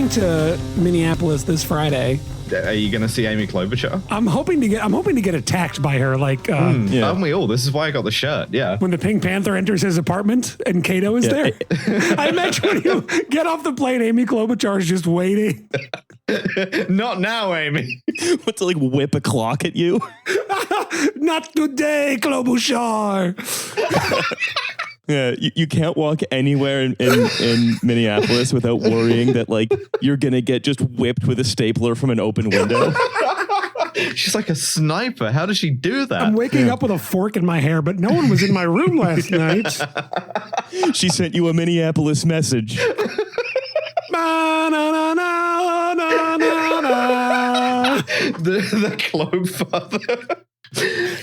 going to Minneapolis this Friday. Are you going to see Amy Klobuchar? I'm hoping to get attacked by her. Aren't we all? This is why I got the shirt. Yeah. When the Pink Panther enters his apartment and Kato is there. I imagine when you get off the plane, Amy Klobuchar is just waiting. Not now, Amy. What's like whip a clock at you? Not today, Klobuchar. Yeah, you can't walk anywhere in Minneapolis without worrying that like you're gonna get just whipped with a stapler from an open window. She's like a sniper. How does she do that? I'm waking up with a fork in my hair, but no one was in my room last night. She sent you a Minneapolis message. The Clobe Father.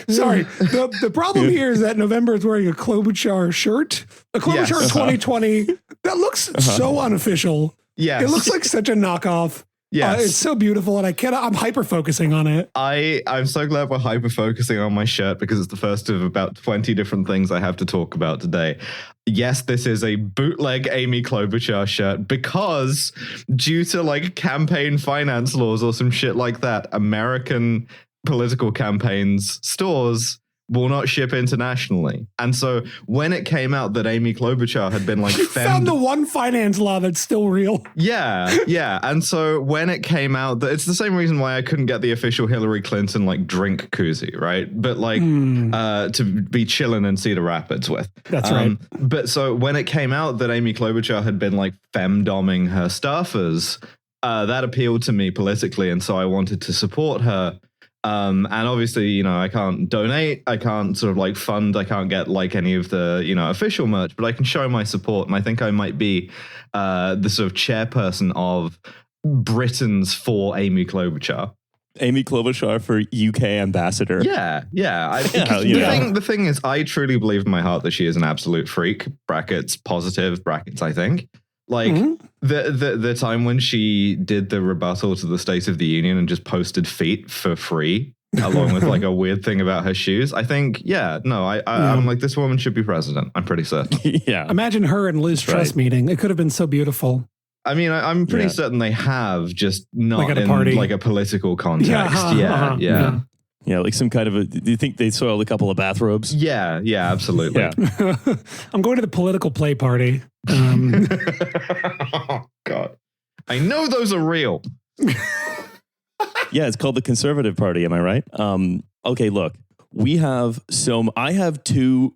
Sorry, the problem here is that November is wearing a Klobuchar shirt. A Klobuchar 2020 that looks so unofficial. Yes. It looks like such a knockoff. Yes. It's so beautiful, and I'm hyper focusing on it. I'm so glad we're hyper focusing on my shirt because it's the first of about 20 different things I have to talk about today. Yes, this is a bootleg Amy Klobuchar shirt because due to like campaign finance laws or some shit like that, American political campaigns stores will not ship internationally. And so when it came out that Amy Klobuchar had been like found the one finance law that's still real. Yeah. And so when it came out that it's the same reason why I couldn't get the official Hillary Clinton like drink koozie, right? But like to be chilling in Cedar Rapids with. That's right. But so when it came out that Amy Klobuchar had been like femdoming her staffers, that appealed to me politically. And so I wanted to support her. And obviously, you know, I can't donate, I can't sort of like fund, I can't get like any of the, you know, official merch, but I can show my support. And I think I might be the sort of chairperson of Britons for Amy Klobuchar. Amy Klobuchar for UK ambassador. Yeah. The thing is, I truly believe in my heart that she is an absolute freak, brackets, positive, brackets, I think. Like the time when she did the rebuttal to the State of the Union and just posted feet for free, along with like a weird thing about her shoes. I think, I'm like, this woman should be president. I'm pretty certain. Yeah. Imagine her and Liz Truss meeting. It could have been so beautiful. I mean, I'm pretty certain they have, just not like at a in party. like a political context. Yeah. Yeah, like some kind of do you think they soiled a couple of bathrobes? Yeah, absolutely. Yeah. I'm going to the political play party. Oh, God. I know those are real. Yeah, it's called the Conservative Party. Am I right? Okay, look, I have two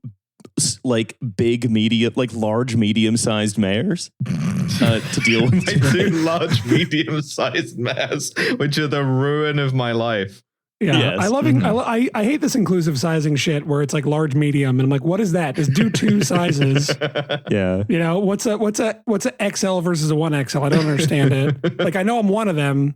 like big media, like large, medium-sized mayors to deal with. Two large, medium-sized mayors, which are the ruin of my life. Yeah, Yes. I hate this inclusive sizing shit where it's like large, medium, and I'm like, what is that? Just do two sizes. Yeah, you know what's a XL versus a 1XL? I don't understand it. Like I know I'm one of them.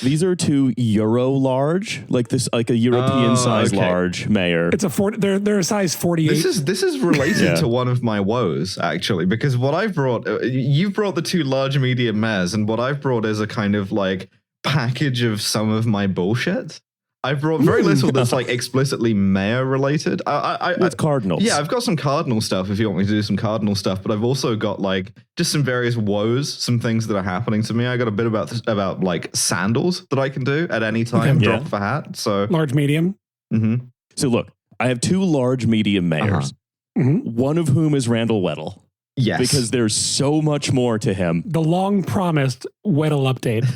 These are two Euro large, like this, like a European size large mayor. It's they're a size 48. This is related to one of my woes actually, because what I've brought, you've brought the two large, medium mayors, and what I've brought is a kind of like package of some of my bullshit. I've brought very little that's like explicitly mayor related. It's Cardinals. Yeah, I've got some Cardinal stuff if you want me to do some Cardinal stuff, but I've also got like just some various woes, some things that are happening to me. I got a bit about like sandals that I can do at any time, drop of a hat. So large, medium. Mm-hmm. So look, I have two large, medium mayors, one of whom is Randall Weddle. Yes. Because there's so much more to him. The long promised Weddle update.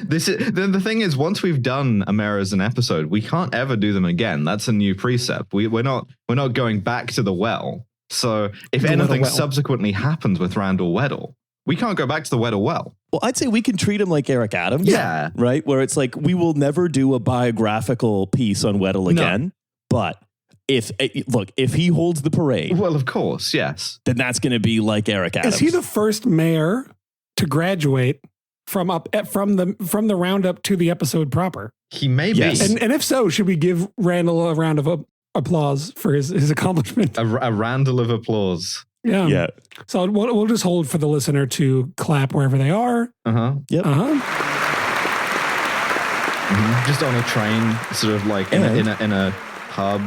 The thing is, once we've done a mayor as an episode, we can't ever do them again. That's a new precept. We're not going back to the well. So if anything subsequently happens with Randall Weddle, we can't go back to the Weddle well. Well, I'd say we can treat him like Eric Adams. Yeah. Right? Where it's like, we will never do a biographical piece on Weddle again. But if he holds the parade. Well, of course, yes. Then that's going to be like Eric Adams. Is he the first mayor to graduate from the roundup to the episode proper? He may be. And if so, should we give Randall a round of applause for his accomplishment? A Randall of applause. Yeah. So we'll just hold for the listener to clap wherever they are. Yep. Just on a train, sort of like in a hub.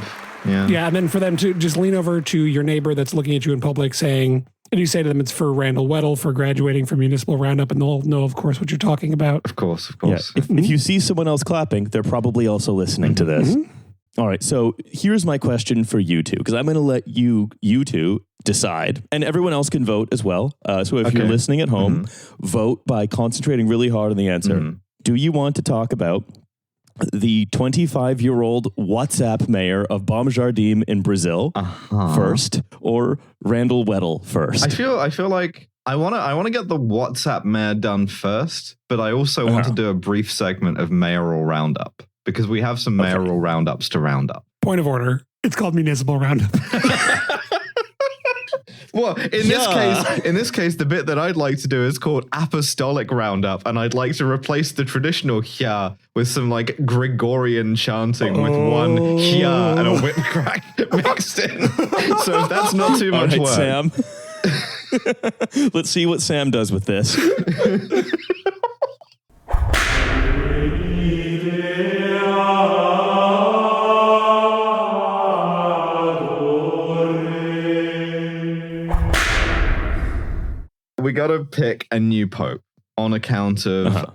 Yeah. Yeah, and then for them to just lean over to your neighbor that's looking at you in public saying, And you say to them it's for Randall Weddle for graduating from Municipal Roundup, and they'll know, of course, what you're talking about. Of course. Yeah. If you see someone else clapping, they're probably also listening to this. All right, so here's my question for you two, because I'm going to let you two decide, and everyone else can vote as well. So if you're listening at home, vote by concentrating really hard on the answer. Do you want to talk about the 25-year-old WhatsApp mayor of Bom Jardim in Brazil first, or Randall Weddle first? I feel like I want to get the WhatsApp mayor done first, but I also want to do a brief segment of mayoral roundup, because we have some mayoral roundups to round up. Point of order. It's called Municipal Roundup. Well, in this case, the bit that I'd like to do is called Apostolic Roundup, and I'd like to replace the traditional "hya" with some like Gregorian chanting with one "hya" and a whip crack mixed in. So if that's not too much work, Sam. Let's see what Sam does with this. We got to pick a new pope on account of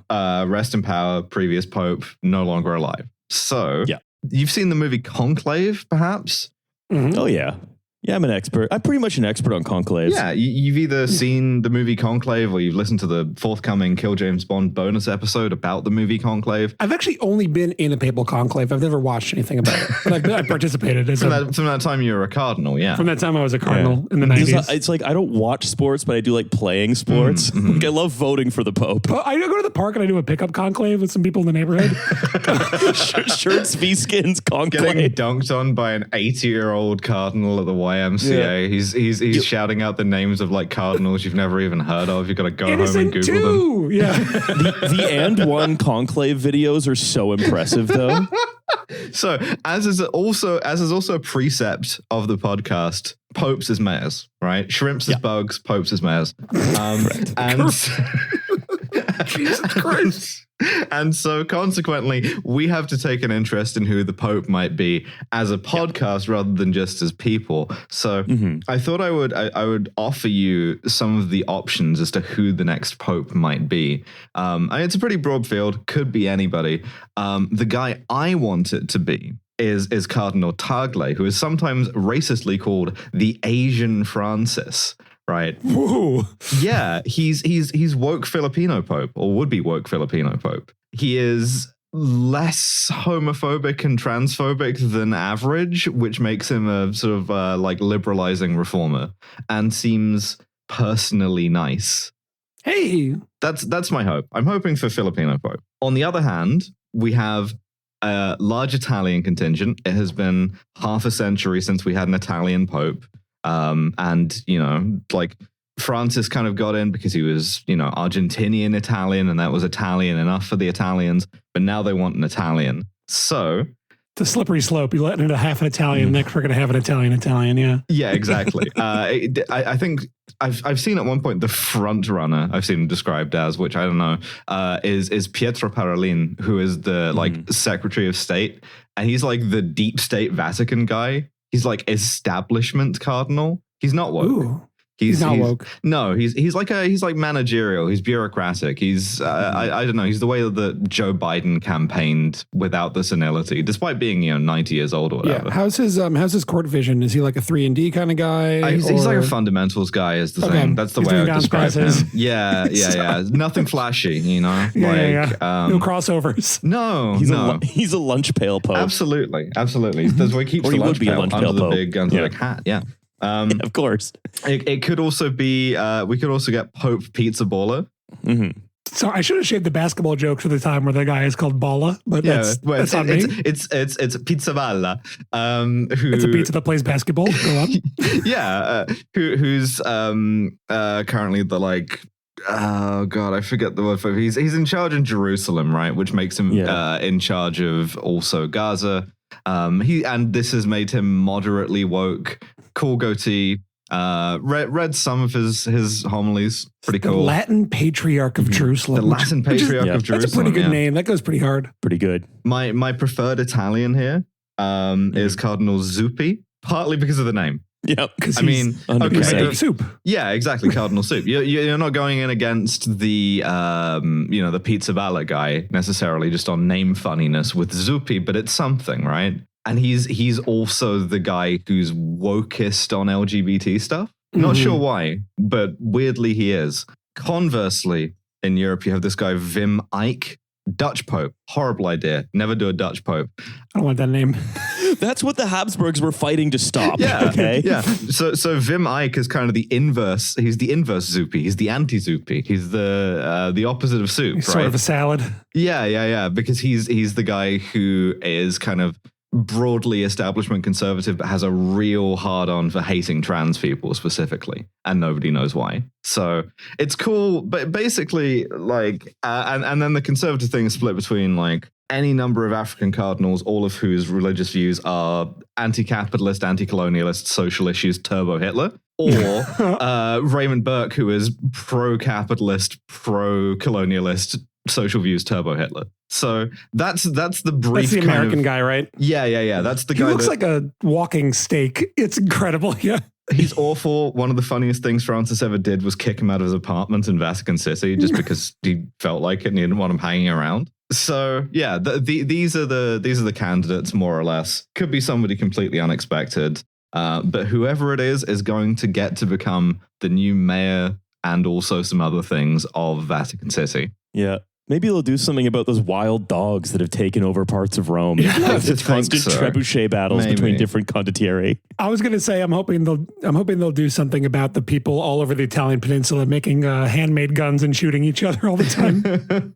rest in power, previous pope, no longer alive. So you've seen the movie Conclave, perhaps? Oh, yeah. Yeah, I'm an expert. I'm pretty much an expert on conclaves. Yeah, you've either seen the movie Conclave or you've listened to the forthcoming Kill James Bond bonus episode about the movie Conclave. I've actually only been in a papal conclave. I've never watched anything about it, but I participated. From that time you were a cardinal, yeah. From that time I was a cardinal in the 90s. It's like I don't watch sports, but I do like playing sports. Like I love voting for the Pope. I go to the park and I do a pickup conclave with some people in the neighborhood. Shirts, V-skins, conclave. Getting dunked on by an 80-year-old cardinal at the YMCA. Yeah. He's shouting out the names of like cardinals you've never even heard of. You've got to go home and Google them. Yeah. The and one conclave videos are so impressive, though. So, as is also a precept of the podcast, popes as mayors, right? Shrimps as bugs, popes as mayors. And Jesus Christ. And so consequently, we have to take an interest in who the Pope might be as a podcast rather than just as people. So I thought I would offer you some of the options as to who the next Pope might be. It's a pretty broad field, could be anybody. The guy I want it to be is Cardinal Tagle, who is sometimes racistly called the Asian Francis. Right. Whoa. Yeah, he's woke Filipino Pope, or would be woke Filipino Pope. He is less homophobic and transphobic than average, which makes him a sort of like liberalizing reformer, and seems personally nice. Hey, that's my hope. I'm hoping for Filipino Pope. On the other hand, we have a large Italian contingent. It has been half a century since we had an Italian Pope. And, you know, like Francis kind of got in because he was, you know, Argentinian Italian, and that was Italian enough for the Italians. But now they want an Italian. So it's a slippery slope. You let into half an Italian, next we're going to have an Italian. Yeah. Yeah, exactly. I think I've seen at one point the front runner I've seen him described as, which I don't know, is Pietro Parolin, who is the like Secretary of State. And he's like the deep state Vatican guy. He's like establishment cardinal. He's not woke. Ooh, he's not woke. No, he's like managerial. He's bureaucratic. He's I don't know. He's the way that Joe Biden campaigned without the senility, despite being 90 years old or whatever. Yeah. How's his court vision? Is he like a 3&D kind of guy? He's like a fundamentals guy. Is the thing. That's the way I describe him. Yeah. Nothing flashy, Yeah. No crossovers. No, he's a lunch pail Pope. Absolutely. That's why he keeps the lunch pail under the big Gunzerich hat. Yeah. Of course. It could also be, we could also get Pope Pizza Baller. So I should have shaved the basketball joke for the time where the guy is called Balla, but that's on me. It's Pizza Balla. It's a pizza that plays basketball. Go on. Yeah. Who's currently the like, oh God, I forget the word for it. He's in charge in Jerusalem, right? Which makes him in charge of also Gaza. And this has made him moderately woke. Cool goatee. Read some of his homilies. Pretty cool. The Latin Patriarch of Jerusalem. The Latin Patriarch of Jerusalem. That's a pretty good name. That goes pretty hard. Pretty good. My preferred Italian here is Cardinal Zuppi, partly because of the name. Yep. I mean, okay, soup. Yeah, exactly. Cardinal soup. You're not going in against the the pizza bala guy necessarily just on name funniness with Zupi, but it's something, right? And he's also the guy who's wokest on LGBT stuff. Not sure why, but weirdly he is. Conversely, in Europe, you have this guy Wim Ike, Dutch Pope. Horrible idea. Never do a Dutch Pope. I don't want that name. That's what the Habsburgs were fighting to stop. Yeah. Okay. Yeah. So Wim Ike is kind of the inverse. He's the inverse Zupi. He's the anti-Zupi. He's the opposite of soup. He's right? sort of a salad. Yeah. Because he's the guy who is kind of broadly establishment conservative, but has a real hard on for hating trans people specifically, and nobody knows why. So it's cool, but basically, like, and then the conservative thing is split between like any number of African cardinals, all of whose religious views are anti-capitalist, anti-colonialist, social issues, turbo Hitler, or Raymond Burke, who is pro-capitalist, pro-colonialist, social views, turbo Hitler. So that's the brief. That's the American guy, right? Yeah. That's the guy. He looks like a walking steak. It's incredible. Yeah. He's awful. One of the funniest things Francis ever did was kick him out of his apartment in Vatican City just because he felt like it and he didn't want him hanging around. So yeah, these are the candidates more or less. Could be somebody completely unexpected, but whoever it is going to get to become the new mayor and also some other things of Vatican City. Yeah. Maybe they'll do something about those wild dogs that have taken over parts of Rome. It's constant trebuchet battles between different condottieri. I was going to say I'm hoping they'll do something about the people all over the Italian peninsula making handmade guns and shooting each other all the time.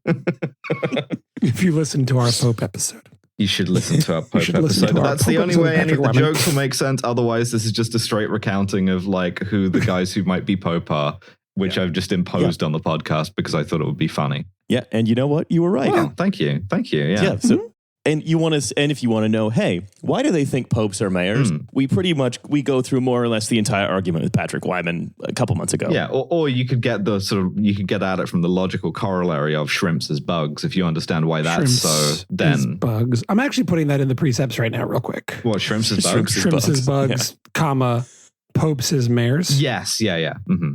If you listen to our Pope episode. You should listen to our Pope episode. That's the only way any of the jokes will make sense. Otherwise, this is just a straight recounting of like who the guys who might be Pope are, which I've just imposed on the podcast because I thought it would be funny. Yeah, and you know what? You were right. Well, thank you. Yeah. So, and if you want to know, hey, why do they think popes are mayors? We go through more or less the entire argument with Patrick Wyman a couple months ago. Yeah, or you could get at it from the logical corollary of shrimps as bugs if you understand why that's shrimps so. Then bugs. I'm actually putting that in the precepts right now, real quick. What, shrimps as bugs? Shrimps as bugs, comma, popes as mayors. Yes, yeah. Mm-hmm.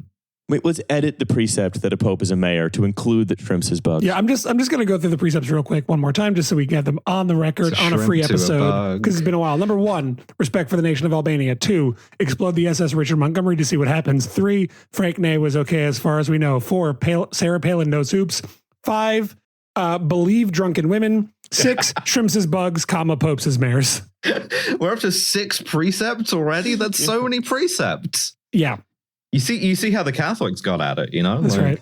Wait, let's edit the precept that a pope is a mayor to include that shrimps is bugs. Yeah, I'm just going to go through the precepts real quick one more time, just so we get them on the record on a free episode, because it's been a while. Number 1, respect for the nation of Albania. 2, explode the SS Richard Montgomery to see what happens. 3, Frank Ney was okay as far as we know. 4, Sarah Palin knows hoops. 5, believe drunken women. 6, shrimps as bugs, comma, popes as mayors. We're up to 6 precepts already? That's so many precepts. Yeah. You see how the Catholics got at it, you know? That's right.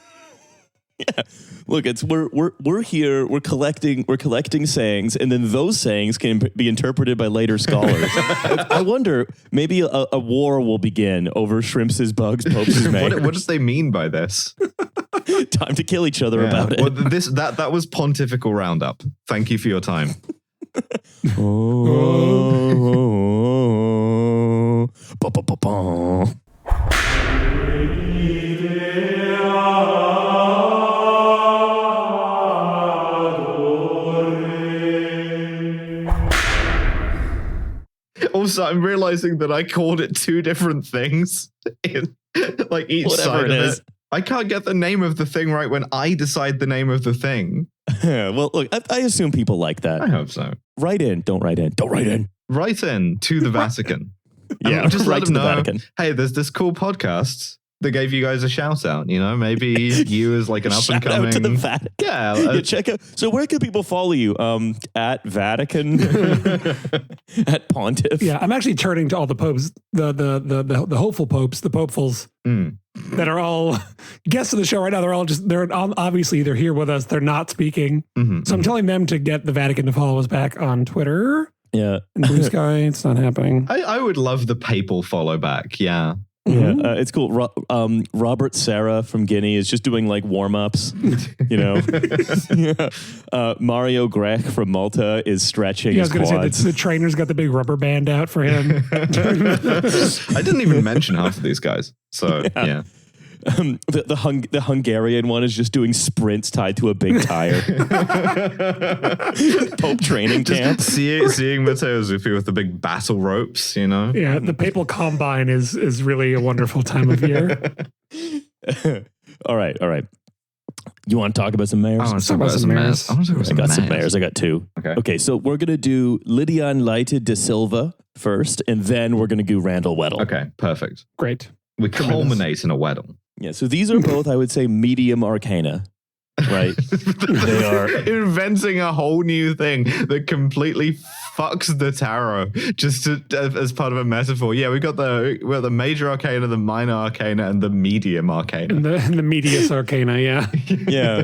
Yeah. Look, we're here, we're collecting sayings, and then those sayings can be interpreted by later scholars. I wonder, maybe a war will begin over shrimps as bugs, popes as mayors. What does they mean by this? Time to kill each other about it. Well, that was Pontifical Roundup. Thank you for your time. Also, I'm realizing that I called it 2 different things in like each side of it. I can't get the name of the thing right when I decide the name of the thing. Well, look, I assume people like that. I hope so. Write in. Don't write in. Write in to the Vatican. Yeah, just right let them to the know, Vatican. Hey, there's this cool podcast that gave you guys a shout out. You know, maybe you as like an up and coming. Shout out to the Vatican. Yeah, check out. So where can people follow you? At Vatican, at Pontiff. Yeah, I'm actually turning to all the popes, the hopeful popes, the popefuls that are all guests of the show right now. They're obviously they're here with us. They're not speaking. So I'm telling them to get the Vatican to follow us back on Twitter. Yeah. And Blue Sky, it's not happening. I would love the papal follow back. Yeah. Yeah, it's cool. Robert Serra from Guinea is just doing like warm-ups, you know. Mario Grech from Malta is stretching his quads. Say the trainer's got the big rubber band out for him. I didn't even mention half of these guys. So, yeah. The Hungarian one is just doing sprints tied to a big tire. Pope training camp. Seeing Matteo Zuppi with the big battle ropes, you know? Yeah, the papal combine is really a wonderful time of year. All right. You want to talk about some mayors? I want to talk about some mayors. I got some mayors. I got two. Okay, so we're going to do Lidiane Leite de Silva first, and then we're going to do Randall Weddle. Okay, perfect. Great. We culminate in a Weddle. Yeah, so these are both, I would say, medium arcana, right? They are inventing a whole new thing that completely fucks the tarot just as part of a metaphor. Yeah, we got the major arcana, the minor arcana, and the medium arcana. And the medius arcana, yeah.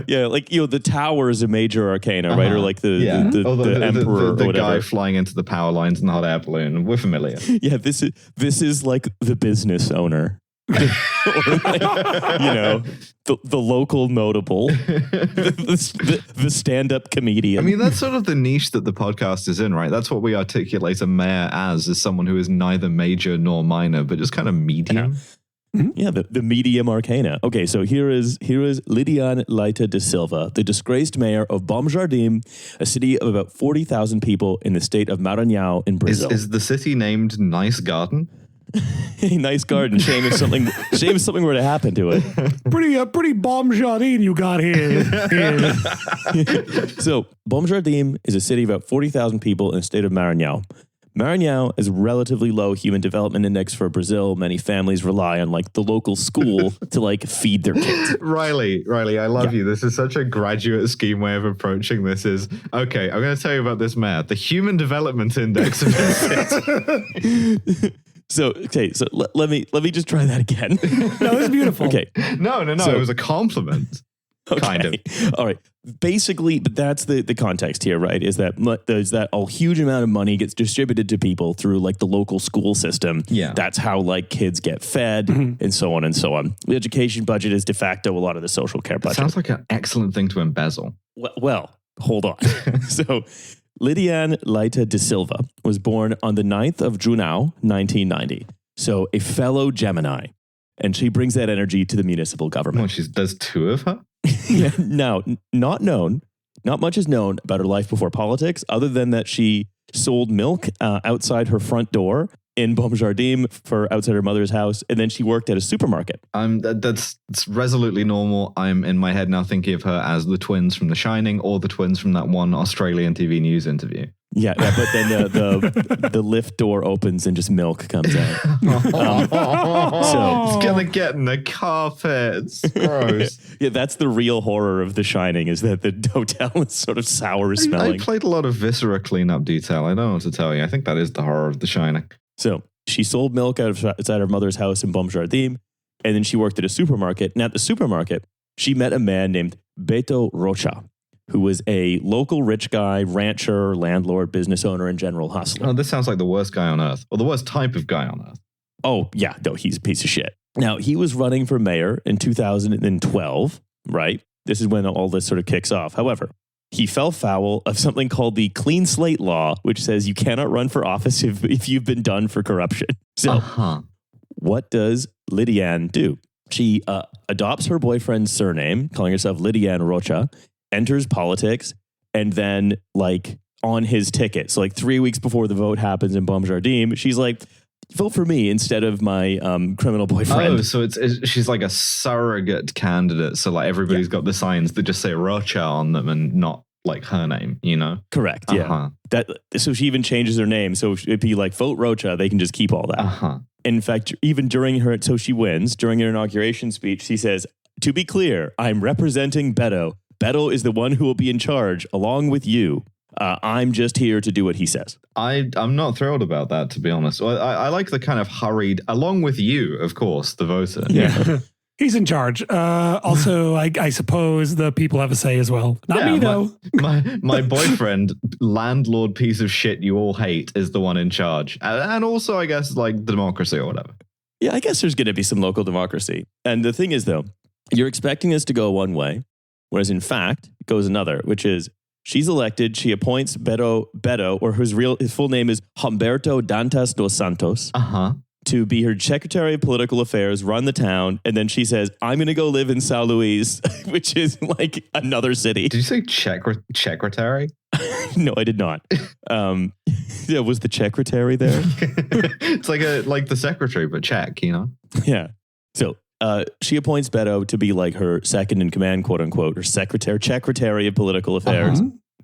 yeah. Like, the tower is a major arcana, right? Or like the emperor the or whatever. guy flying into the power lines in the hot air balloon. We're familiar. Yeah, this is like the business owner. Or like, the local notable, the stand-up comedian. I mean, that's sort of the niche that the podcast is in, right? That's what we articulate a mayor as someone who is neither major nor minor, but just kind of medium. Yeah, the medium arcana. Okay, so here is Lidiane Leite de Silva, the disgraced mayor of Bom Jardim, a city of about 40,000 people in the state of Maranhão in Brazil. Is the city named Nice Garden? A nice garden. Shame if something were to happen to it. Pretty Bom Jardim you got here. So Bom Jardim is a city of about 40,000 people in the state of Maranhão. Maranhão is a relatively low human development index for Brazil. Many families rely on the local school to feed their kids. Riley, I love you. This is such a graduate scheme way of approaching this. Okay, I'm going to tell you about this mayor. The human development index of this city. So let me just try that again. No, it's beautiful. Okay. No, it was a compliment. Okay. Kind of. All right. Basically, but that's the context here, right? Is that there's that a huge amount of money gets distributed to people through the local school system. Yeah. That's how kids get fed and so on and so on. The education budget is de facto a lot of the social care budget. Sounds like an excellent thing to embezzle. Well, hold on. So Lidiane Leite de Silva was born on the 9th of Junho, 1990. So a fellow Gemini. And she brings that energy to the municipal government. Well, there's two of her? Yeah, now, not much is known about her life before politics, other than that she sold milk outside her front door in Bom Jardim for outside her mother's house, and then she worked at a supermarket. That's resolutely normal. I'm in my head now thinking of her as the twins from The Shining or the twins from that one Australian TV news interview. Yeah, but then the lift door opens and just milk comes out. So it's gonna get in the carpets. Gross. Yeah, that's the real horror of The Shining, is that the hotel is sort of sour smelling. I played a lot of viscera cleanup detail. I don't know what to tell you. I think that is the horror of The Shining. So she sold milk outside her mother's house in Bom Jardim, and then she worked at a supermarket. And at the supermarket, she met a man named Beto Rocha, who was a local rich guy, rancher, landlord, business owner, and general hustler. Oh, this sounds like the worst guy on earth, or the worst type of guy on earth. Oh, yeah. No, he's a piece of shit. Now, he was running for mayor in 2012, right? This is when all this sort of kicks off. However, he fell foul of something called the clean slate law, which says you cannot run for office if you've been done for corruption. So what does Lidiane do? She adopts her boyfriend's surname, calling herself Lidiane Rocha, enters politics, and then on his ticket, so 3 weeks before the vote happens in Bom Jardim, she's like, vote for me instead of my criminal boyfriend. Oh, so she's like a surrogate candidate. So everybody's got the signs that just say Rocha on them and not her name, Correct. Yeah. So she even changes her name. So it'd be vote Rocha. They can just keep all that. In fact, even so she wins during her inauguration speech. She says, "To be clear, I'm representing Beto. Beto is the one who will be in charge along with you. I'm just here to do what he says." I'm not thrilled about that, to be honest. I like the kind of hurried, along with you, of course, the voter. Yeah. He's in charge. Also, I suppose the people have a say as well. Not me, though. My boyfriend, landlord piece of shit you all hate, is the one in charge. And also, I guess, democracy or whatever. Yeah, I guess there's going to be some local democracy. And the thing is, though, you're expecting this to go one way, whereas in fact, it goes another, which is she's elected. She appoints Beto, or his full name is Humberto Dantas dos Santos. to be her secretary of political affairs, run the town. And then she says, I'm going to go live in São Luís, which is like another city. Did you say secretary? No, I did not. Yeah, was the secretary there? It's like the secretary, but Czech, you know? Yeah. So she appoints Beto to be like her second in command, quote unquote, or secretary of political affairs.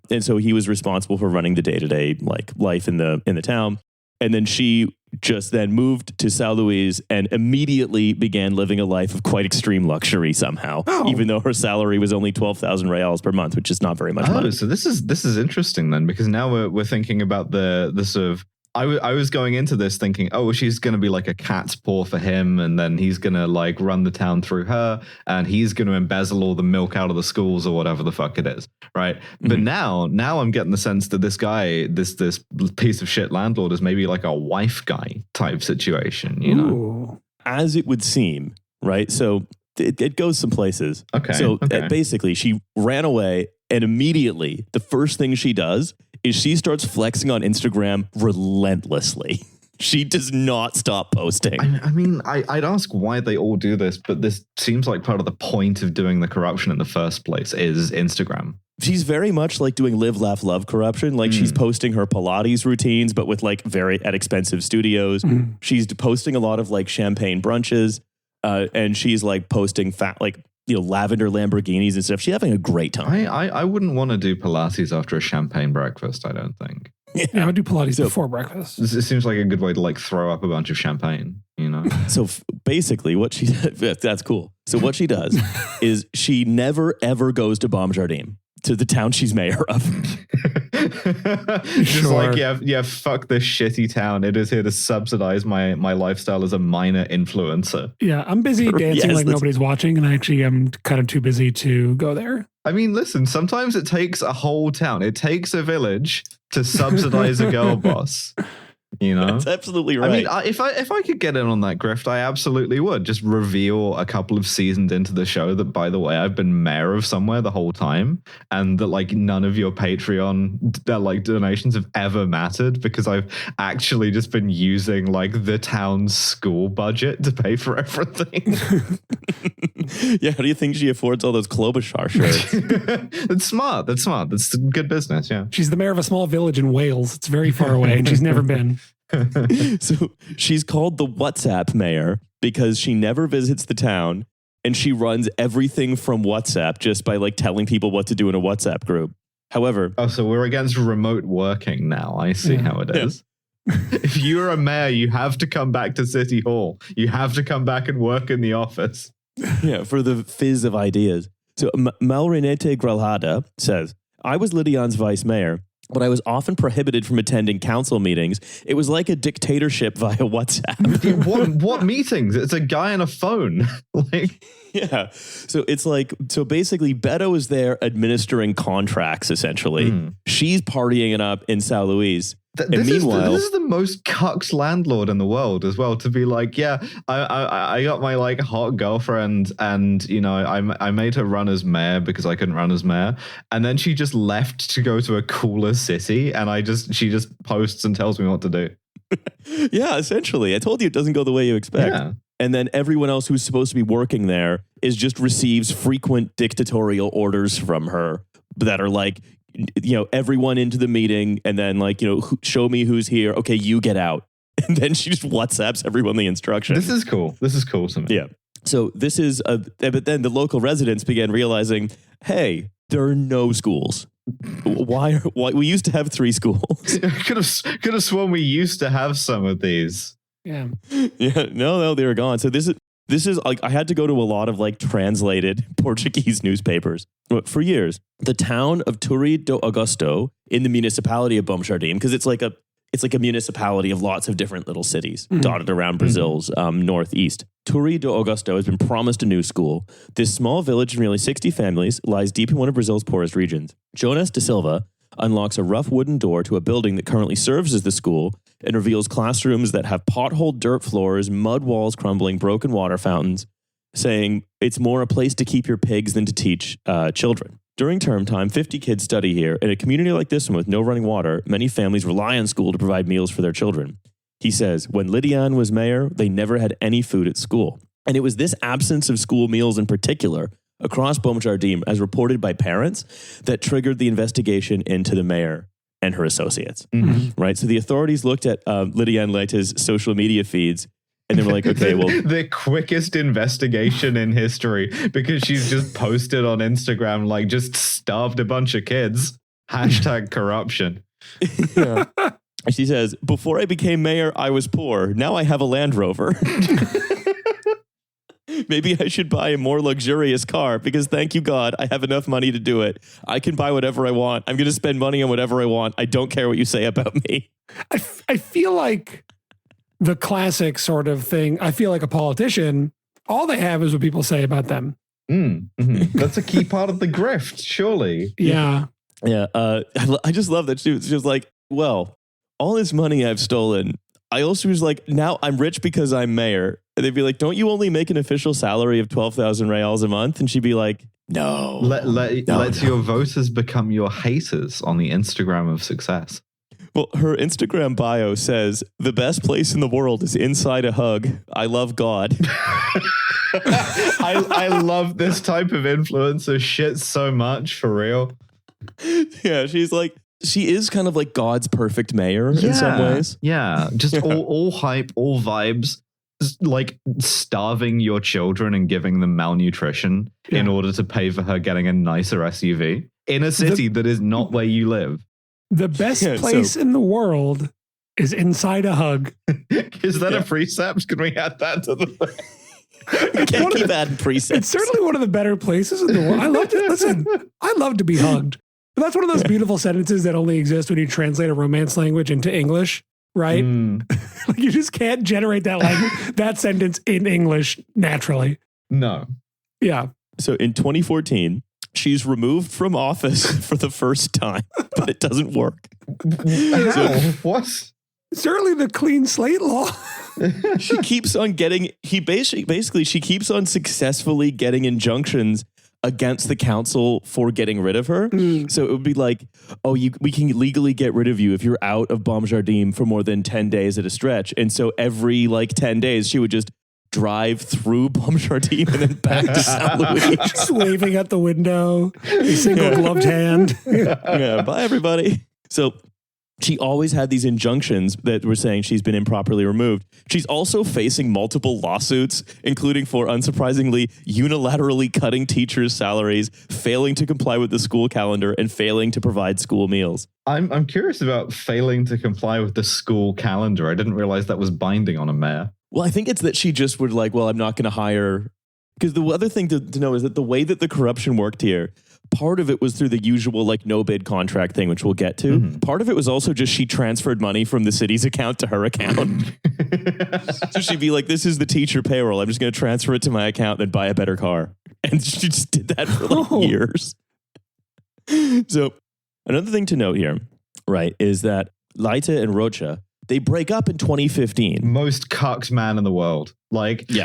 And so he was responsible for running the day-to-day like life in the town. And then she just then moved to São Luís and immediately began living a life of quite extreme luxury somehow, even though her salary was only 12,000 reals per month, which is not very much money. So this is interesting then, because now we're thinking about the sort of, I was going into this thinking, oh, well, she's going to be like a cat's paw for him, and then he's going to like run the town through her, and he's going to embezzle all the milk out of the schools or whatever the fuck it is, right? Mm-hmm. But now I'm getting the sense that this guy, this piece of shit landlord, is maybe like a wife guy type situation, you know? As it would seem, right? So it goes some places. Okay. So basically, she ran away, and immediately the first thing she does is she starts flexing on Instagram relentlessly. She does not stop posting. I mean, I'd ask why they all do this, but this seems like part of the point of doing the corruption in the first place is Instagram. She's very much like doing live, laugh, love corruption. Like she's posting her Pilates routines, but with like very at expensive studios. She's posting a lot of like champagne brunches, and she's like posting lavender Lamborghinis and stuff. She's having a great time. I wouldn't want to do Pilates after a champagne breakfast, I don't think. Yeah, I would do Pilates before breakfast. It seems like a good way to like throw up a bunch of champagne, you know? So basically what she, that's cool. So what she does is she never ever goes to Baumjardin, to the town she's mayor of. Just like, yeah, fuck this shitty town. It is here to subsidize my lifestyle as a minor influencer. Yeah, I'm busy dancing like nobody's watching, and I actually am kind of too busy to go there. I mean, listen, sometimes it takes a whole town. It takes a village to subsidize a girl boss. You know, that's absolutely right. I mean, if I could get in on that grift, I absolutely would. Just reveal a couple of seasons into the show that, by the way, I've been mayor of somewhere the whole time, and that like none of your Patreon donations have ever mattered because I've actually just been using like the town's school budget to pay for everything. Yeah, how do you think she affords all those Klobuchar shirts? That's smart. That's good business. Yeah, she's the mayor of a small village in Wales. It's very far away, and she's never been. So she's called the WhatsApp mayor because she never visits the town, and she runs everything from WhatsApp just by like telling people what to do in a WhatsApp group. However, so we're against remote working now. I see how it is. If you're a mayor, you have to come back to City Hall. You have to come back and work in the office. Yeah, for the fizz of ideas. So Malrinete Gralhada says, I was Lydian's vice mayor, but I was often prohibited from attending council meetings. It was like a dictatorship via WhatsApp. What meetings? It's a guy on a phone. Yeah. So it's like, so basically Beto is there administering contracts, essentially. She's partying it up in São Luís. This is the most cucked landlord in the world as well, to be like, yeah, I got my like hot girlfriend, and you know I made her run as mayor because I couldn't run as mayor, and then she just left to go to a cooler city, and she just posts and tells me what to do. Yeah, essentially, I told you it doesn't go the way you expect. Yeah. And then everyone else who's supposed to be working there receives frequent dictatorial orders from her that are like, you know, everyone into the meeting, and then like, you know, show me who's here. Okay, you get out. And then she just WhatsApps everyone the instructions. This is cool to me. Yeah. So this is but then the local residents began realizing, hey, there are no schools. Why we used to have 3 schools. Could have sworn we used to have some of these. Yeah. Yeah. No, they were gone. So this is like, I had to go to a lot of like translated Portuguese newspapers. For years, the town of Torre do Augusto in the municipality of Baumjardin, because it's like a municipality of lots of different little cities dotted around Brazil's northeast. Torre do Augusto has been promised a new school. This small village of nearly 60 families lies deep in one of Brazil's poorest regions. Jonas da Silva unlocks a rough wooden door to a building that currently serves as the school and reveals classrooms that have potholed dirt floors, mud walls crumbling, broken water fountains, saying it's more a place to keep your pigs than to teach children. During term time, 50 kids study here. In a community like this one with no running water, many families rely on school to provide meals for their children. He says, when Lydiane was mayor, they never had any food at school. And it was this absence of school meals in particular across Beaume-Jardim, as reported by parents, that triggered the investigation into the mayor and her associates. Right? So the authorities looked at Lydiane Leite's social media feeds, and they were like, okay, well... the quickest investigation in history, because she's just posted on Instagram, like, just starved a bunch of kids. Hashtag corruption. Yeah. She says, before I became mayor, I was poor. Now I have a Land Rover. Maybe I should buy a more luxurious car because, thank you, God, I have enough money to do it. I can buy whatever I want. I'm going to spend money on whatever I want. I don't care what you say about me. I feel like the classic sort of thing, I feel like a politician, all they have is what people say about them. That's a key part of the grift, surely. Yeah. Yeah. I just love that she was like, well, all this money I've stolen, I also was like, now I'm rich because I'm mayor. And they'd be like, don't you only make an official salary of 12,000 reals a month? And she'd be like, no. Let your voters become your haters on the Instagram of success. Well, her Instagram bio says, the best place in the world is inside a hug. I love God. I love this type of influencer shit so much, for real. Yeah, she's like, she is kind of like God's perfect mayor in some ways. Yeah, just all hype, all vibes, like starving your children and giving them malnutrition in order to pay for her getting a nicer SUV in a city that is not where you live. The best place in the world is inside a hug. Is that a precept? Can we add that to the thing? You can't keep adding precepts. It's certainly one of the better places in the world. I love to listen. I love to be hugged. But that's one of those beautiful sentences that only exist when you translate a Romance language into English, right? Like you just can't generate that language, that sentence in English naturally. No. Yeah. So in 2014, she's removed from office for the first time, but it doesn't work. What? Certainly the clean slate law. She keeps on getting, she keeps on successfully getting injunctions against the council for getting rid of her. So it would be like, oh, we can legally get rid of you if you're out of Beaume-Jardim for more than 10 days at a stretch. And so every 10 days, she would just drive through Beaume-Jardim and then back to St. Louis. Just waving at the window, a single gloved hand. Yeah, bye everybody. So she always had these injunctions that were saying she's been improperly removed. She's also facing multiple lawsuits, including for, unsurprisingly, unilaterally cutting teachers' salaries, failing to comply with the school calendar, and failing to provide school meals. I'm curious about failing to comply with the school calendar. I didn't realize that was binding on a mayor. Well, I think it's that she just would well, I'm not going to hire... Because the other thing to know is that the way that the corruption worked here, part of it was through the usual no bid contract thing, which we'll get to. Part of it was also just she transferred money from the city's account to her account. So she'd be like, this is the teacher payroll. I'm just going to transfer it to my account and buy a better car. And she just did that for years. So another thing to note here, right, is that Leite and Rocha, they break up in 2015. Most cucked man in the world.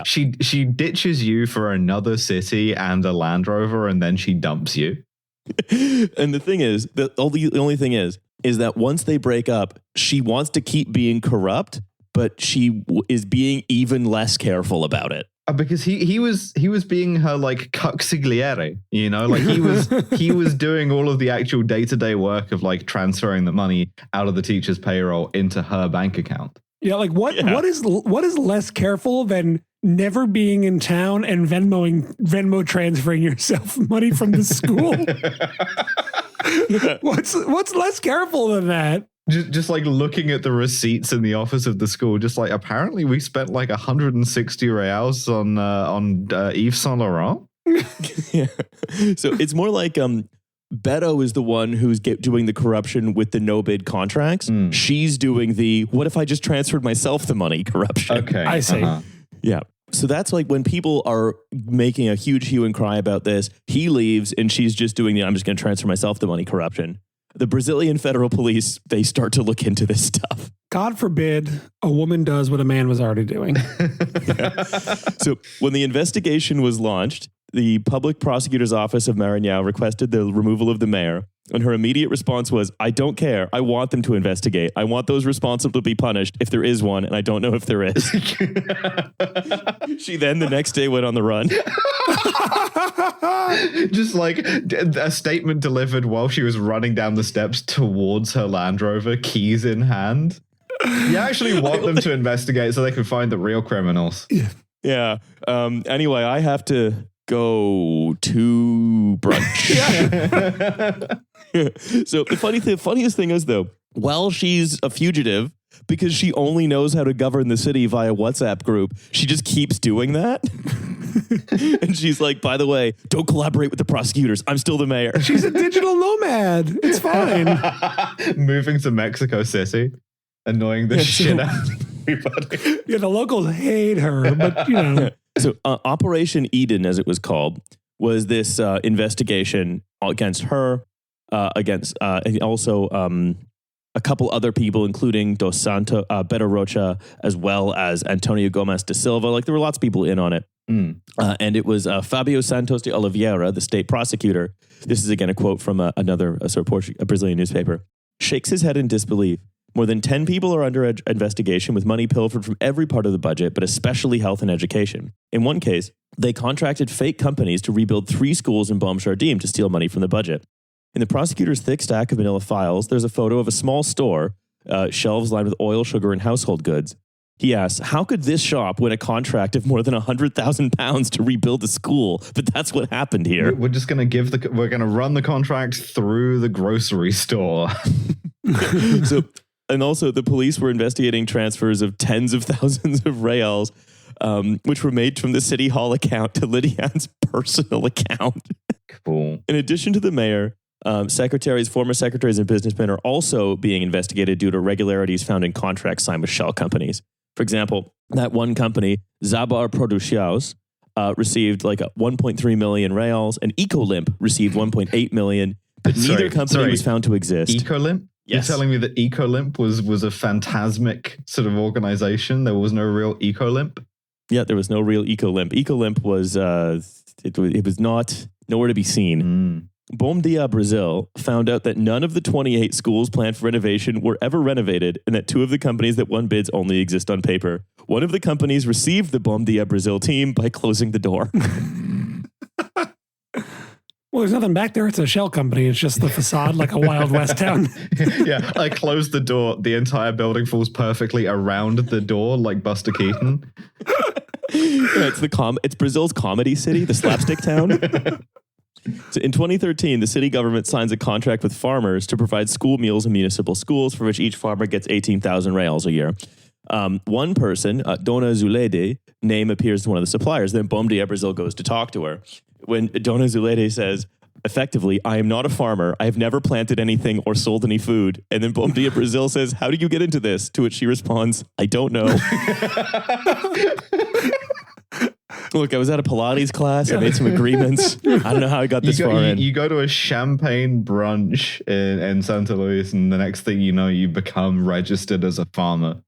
She ditches you for another city and a Land Rover, and then she dumps you. And the thing is, the only thing is that once they break up, she wants to keep being corrupt, but she is being even less careful about it. Because he was being her cucksigliere, he was doing all of the actual day-to-day work of transferring the money out of the teacher's payroll into her bank account. Yeah, what is less careful than never being in town and Venmo transferring yourself money from the school? What's less careful than that? Just looking at the receipts in the office of the school, apparently we spent 160 reals on Yves Saint Laurent. Yeah. So it's more like Beto is the one who's doing the corruption with the no bid contracts. She's doing the what if I just transferred myself the money corruption. Okay, I see. Yeah. So that's when people are making a huge hue and cry about this, he leaves and she's just doing I'm just going to transfer myself the money corruption. The Brazilian federal police, they start to look into this stuff. God forbid a woman does what a man was already doing. So when the investigation was launched, the public prosecutor's office of Maranhão requested the removal of the mayor. And her immediate response was, I don't care. I want them to investigate. I want those responsible to be punished if there is one, and I don't know if there is. She then the next day went on the run. Just like a statement delivered while she was running down the steps towards her Land Rover, keys in hand. You actually want them to investigate so they can find the real criminals. Yeah. Anyway, I have to go to brunch. So the funniest thing is, though, while she's a fugitive, because she only knows how to govern the city via WhatsApp group, she just keeps doing that. And she's like, by the way, don't collaborate with the prosecutors. I'm still the mayor. She's a digital nomad. It's fine. Moving to Mexico City, annoying the shit out of everybody. Yeah, the locals hate her, but you know. So Operation Eden, as it was called, was this investigation against her, and also a couple other people, including Dos Santos, Beto Rocha, as well as Antonio Gomez da Silva. Like, there were lots of people in on it. And it was Fabio Santos de Oliveira, the state prosecutor. This is, again, a quote from another a Brazilian newspaper. Shakes his head in disbelief. More than 10 people are under investigation with money pilfered from every part of the budget, but especially health and education. In one case, they contracted fake companies to rebuild 3 schools in Boom-Jardim to steal money from the budget. In the prosecutor's thick stack of manila files, there's a photo of a small store, shelves lined with oil, sugar, and household goods. He asks, how could this shop win a contract of more than £100,000 to rebuild a school? But that's what happened here. We're just going to we're going to run the contract through the grocery store. And also, the police were investigating transfers of tens of thousands of reals, which were made from the city hall account to Lydian's personal account. Cool. In addition to the mayor, former secretaries, and businessmen are also being investigated due to irregularities found in contracts signed with shell companies. For example, that one company, Zabar Produciaus, received like 1.3 million reals, and Ecolimp received 1.8 million, but neither company was found to exist. Ecolimp? Yes. You're telling me that Ecolimp was a phantasmic sort of organization? There was no real Ecolimp? Yeah, there was no real Ecolimp. Ecolimp was, it was not nowhere to be seen. Bom Dia Brazil found out that none of the 28 schools planned for renovation were ever renovated, and that 2 of the companies that won bids only exist on paper. One of the companies received the Bom Dia Brazil team by closing the door. Well, there's nothing back there. It's a shell company. It's just the facade, like a Wild West town. Yeah, I close the door. The entire building falls perfectly around the door, like Buster Keaton. It's Brazil's comedy city, the slapstick town. So in 2013, the city government signs a contract with farmers to provide school meals in municipal schools, for which each farmer gets 18,000 reals a year. One person, Dona Zulede, name appears as one of the suppliers. Then Bom Dia Brazil goes to talk to her. When Dona Zulede says, effectively, I am not a farmer. I have never planted anything or sold any food. And then Bom Dia Brazil says, how did you get into this? To which she responds, I don't know. Look, I was at a Pilates class. I made some agreements. I don't know how I got this far in. You go to a champagne brunch in Santa Luis, and the next thing you know, you become registered as a farmer.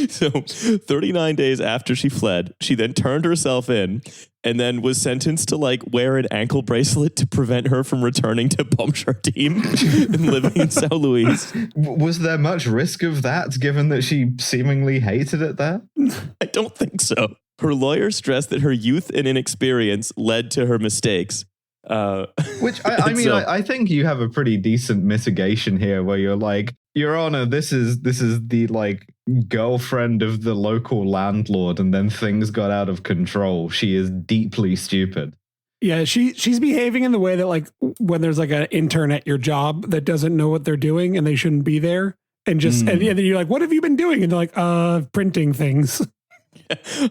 So 39 days after she fled, she then turned herself in and then was sentenced to like wear an ankle bracelet to prevent her from returning to Boom-Jardim and living in São Luís. Was there much risk of that, given that she seemingly hated it there? I don't think so. Her lawyer stressed that her youth and inexperience led to her mistakes. Which I think you have a pretty decent mitigation here, where you're like, Your Honor, this is the like girlfriend of the local landlord, and then things got out of control. She is deeply stupid. Yeah, she's behaving in the way that like when there's like an intern at your job that doesn't know what they're doing and they shouldn't be there, and just and then you're like, what have you been doing? And they're like, printing things.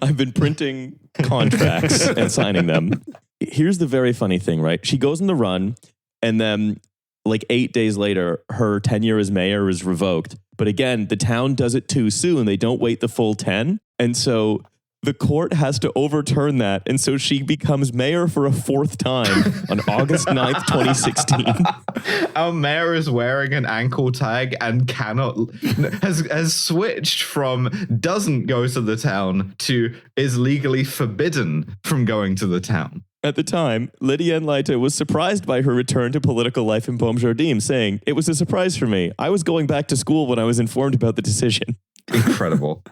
I've been printing contracts and signing them. Here's the very funny thing, right? She goes on the run, and then like 8 days later, her tenure as mayor is revoked. But again, the town does it too soon. They don't wait the full 10. And so the court has to overturn that. And so she becomes mayor for a 4th time on August 9th, 2016. Our mayor is wearing an ankle tag and has switched from doesn't go to the town to is legally forbidden from going to the town. At the time, Lydia Leite was surprised by her return to political life in Beaujardin, saying, "It was a surprise for me. I was going back to school when I was informed about the decision." Incredible.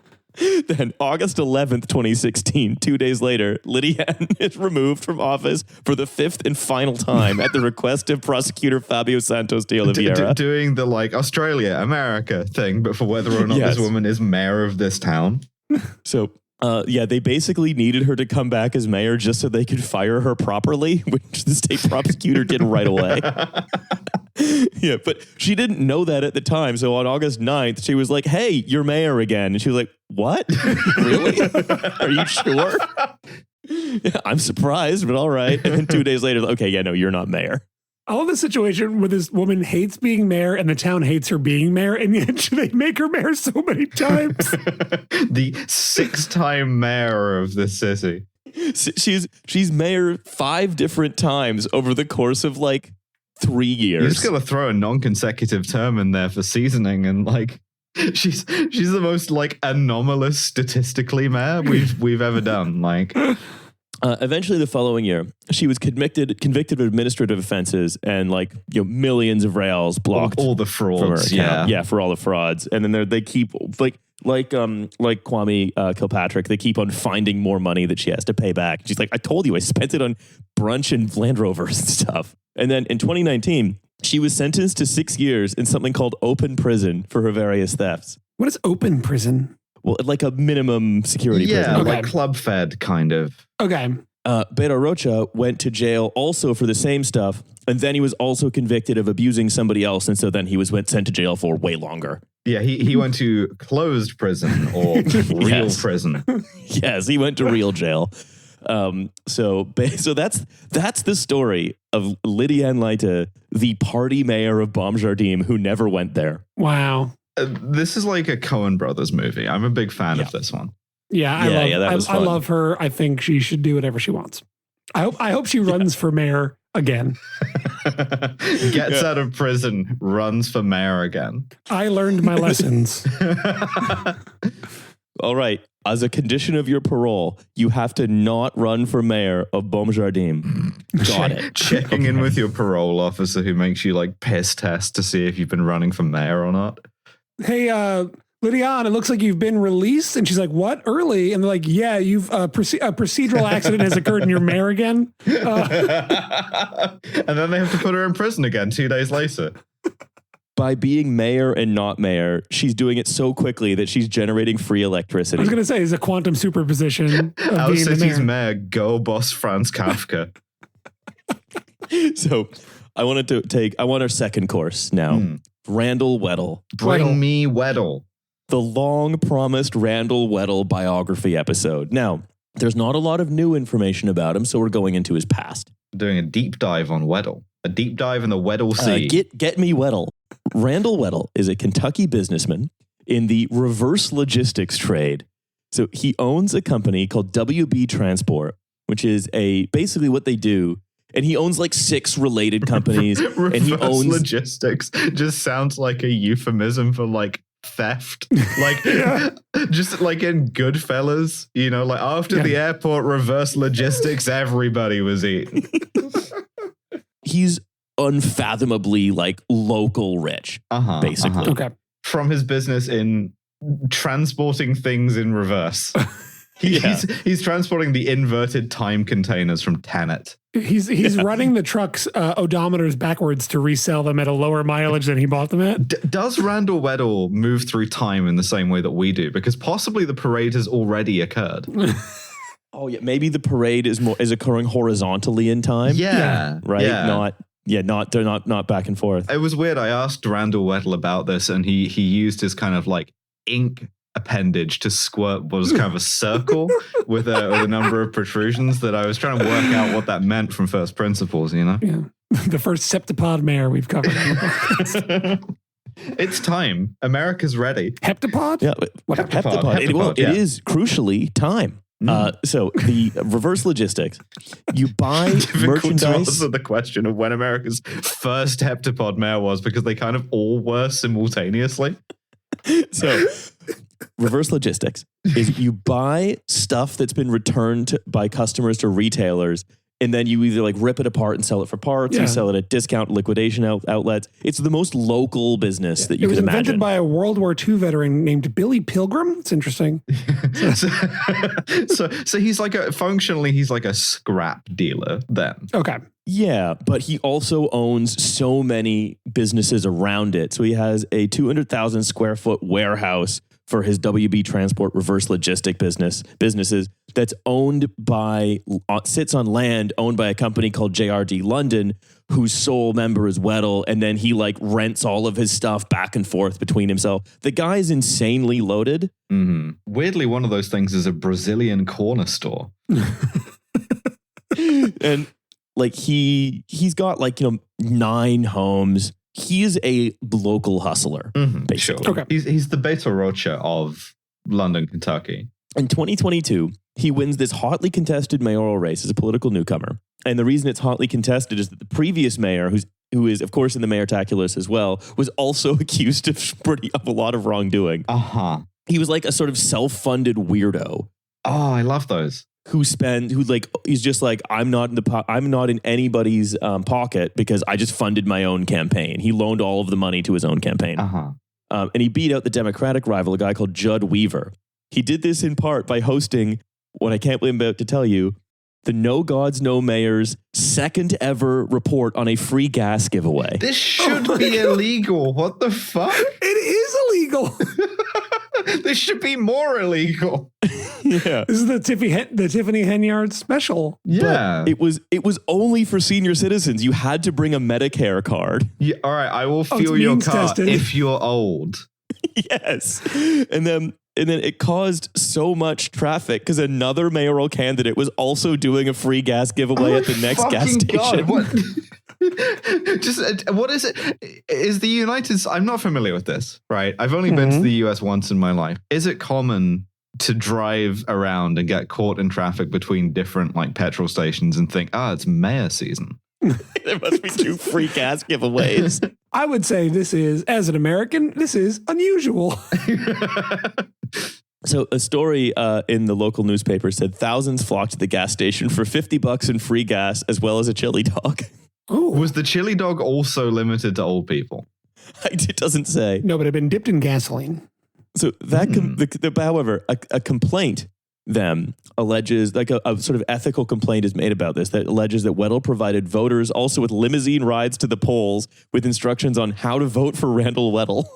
Then August 11th, 2016, 2 days later, Lydia is removed from office for the fifth and final time at the request of prosecutor Fabio Santos de Oliveira. Doing the Australia, America thing, but for whether or not this woman is mayor of this town. So, they basically needed her to come back as mayor just so they could fire her properly, which the state prosecutor did right away. Yeah, but she didn't know that at the time. So on August 9th, she was like, "Hey, you're mayor again." And she was like, "What? Really? Are you sure?" Yeah, I'm surprised, but all right. And then 2 days later, "Okay, yeah, no, you're not mayor." I love the situation where this woman hates being mayor and the town hates her being mayor, and yet they make her mayor so many times. The 6-time mayor of the city. She's mayor 5 different times over the course of 3 years. You just got to throw a non-consecutive term in there for seasoning, and she's the most anomalous statistically mayor we've ever done. Eventually, the following year, she was convicted of administrative offenses and millions of reals blocked. All the frauds, for all the frauds. And then they keep like Kwame Kilpatrick, they keep on finding more money that she has to pay back. She's like, "I told you, I spent it on brunch and Land Rovers and stuff." And then in 2019, she was sentenced to 6 years in something called open prison for her various thefts. What is open prison? Well, like a minimum security prison. Yeah, like club fed kind of. Okay. Beto Rocha went to jail also for the same stuff, and then he was also convicted of abusing somebody else, and so then he went sent to jail for way longer. Yeah, he went to closed prison or real prison. Yes, he went to real jail. So that's the story of Lydia Leite, the party mayor of Beaujardin, who never went there. Wow. This is like a Coen Brothers movie. I'm a big fan of this one. Yeah, I love her. I think she should do whatever she wants. I hope she runs for mayor again. Gets out of prison, runs for mayor again. I learned my lessons. All right. As a condition of your parole, you have to not run for mayor of Beaujardin. Got it. Checking in with your parole officer who makes you piss test to see if you've been running for mayor or not. Hey, Lydian, it looks like you've been released. And she's like, "What? Early?" And they're like, "Yeah, you've a procedural accident has occurred and you're mayor again." And then they have to put her in prison again 2 days later. By being mayor and not mayor, she's doing it so quickly that she's generating free electricity. I was going to say, it's a quantum superposition of Our being city's the mayor. Girlboss Franz Kafka. So I want our second course now. Randall Weddle. Bring me Weddle. The long-promised Randall Weddle biography episode. Now, there's not a lot of new information about him, so we're going into his past. Doing a deep dive on Weddle. A deep dive in the Weddle Sea. Get me Weddle. Randall Weddle is a Kentucky businessman in the reverse logistics trade. So he owns a company called WB Transport, which is basically what they do. And he owns 6 related companies. And he owns logistics. Just sounds like a euphemism for theft. Just in Goodfellas, after the airport reverse logistics, everybody was eating. He's unfathomably local rich, basically. Okay. From his business in transporting things in reverse. He's transporting the inverted time containers from Tenet. He's running the truck's odometers backwards to resell them at a lower mileage than he bought them at. Does Randall Weddle move through time in the same way that we do? Because possibly the parade has already occurred. Oh yeah, maybe the parade is occurring horizontally in time. Yeah. Right. Yeah. Not back and forth. It was weird. I asked Randall Weddle about this, and he used his kind of ink appendage to squirt what was kind of a circle with a number of protrusions that I was trying to work out what that meant from first principles, Yeah. The first Heptapod Mayor we've covered. It's time. America's ready. Heptapod? Yeah. Heptapod. It is crucially time. So the reverse logistics, you buy merchandise. To answer the question of when America's first Heptapod Mayor was, because they kind of all were simultaneously. So reverse logistics is you buy stuff that's been returned by customers to retailers and then you either like rip it apart and sell it for parts, you sell it at discount liquidation outlets. It's the most local business that you can imagine. It was invented by a World War II veteran named Billy Pilgrim. It's interesting. so he's like functionally he's like a scrap dealer then. Okay. Yeah, but he also owns so many businesses around it. So he has a 200,000 square foot warehouse for his WB Transport reverse logistic businesses that's sits on land owned by a company called JRD London, whose sole member is Weddle, and then he like rents all of his stuff back and forth between himself. The guy's insanely loaded. Mm-hmm. Weirdly, one of those things is a Brazilian corner store. And like he's got like, 9 homes. He is a local hustler, basically. Sure. Okay. He's the Beto Rocha of London, Kentucky. In 2022, he wins this hotly contested mayoral race as a political newcomer. And the reason it's hotly contested is that the previous mayor, who is, of course, in the mayortaculus as well, was also accused of a lot of wrongdoing. Uh-huh. He was like a sort of self-funded weirdo. Oh, I love those. He's just like, I'm not in anybody's pocket because I just funded my own campaign. He loaned all of the money to his own campaign. Uh-huh. And he beat out the Democratic rival, a guy called Judd Weaver. He did this in part by hosting what I can't believe I'm about to tell you, the No Gods, No Mayors second ever report on a free gas giveaway. This should be illegal. What the fuck? It is illegal. This should be more illegal. Yeah. This is the Tiffany Henyard special. Yeah. But it was only for senior citizens. You had to bring a Medicare card. Yeah, all right, I will fuel your car tested. If you're old. Yes. And then it caused so much traffic because another mayoral candidate was also doing a free gas giveaway at the next gas station. God, what is it? Is the United... I'm not familiar with this, right? I've only been to the US once in my life. Is it common to drive around and get caught in traffic between different like petrol stations and think, it's mayor season? There must be 2 free gas giveaways. I would say as an American, this is unusual. So a story in the local newspaper said thousands flocked to the gas station for $50 in free gas, as well as a chili dog. Ooh. Was the chili dog also limited to old people? It doesn't say. No, but it had been dipped in gasoline. So that, however, a complaint then alleges, like a sort of ethical complaint is made about this, that alleges that Weddle provided voters also with limousine rides to the polls with instructions on how to vote for Randall Weddle.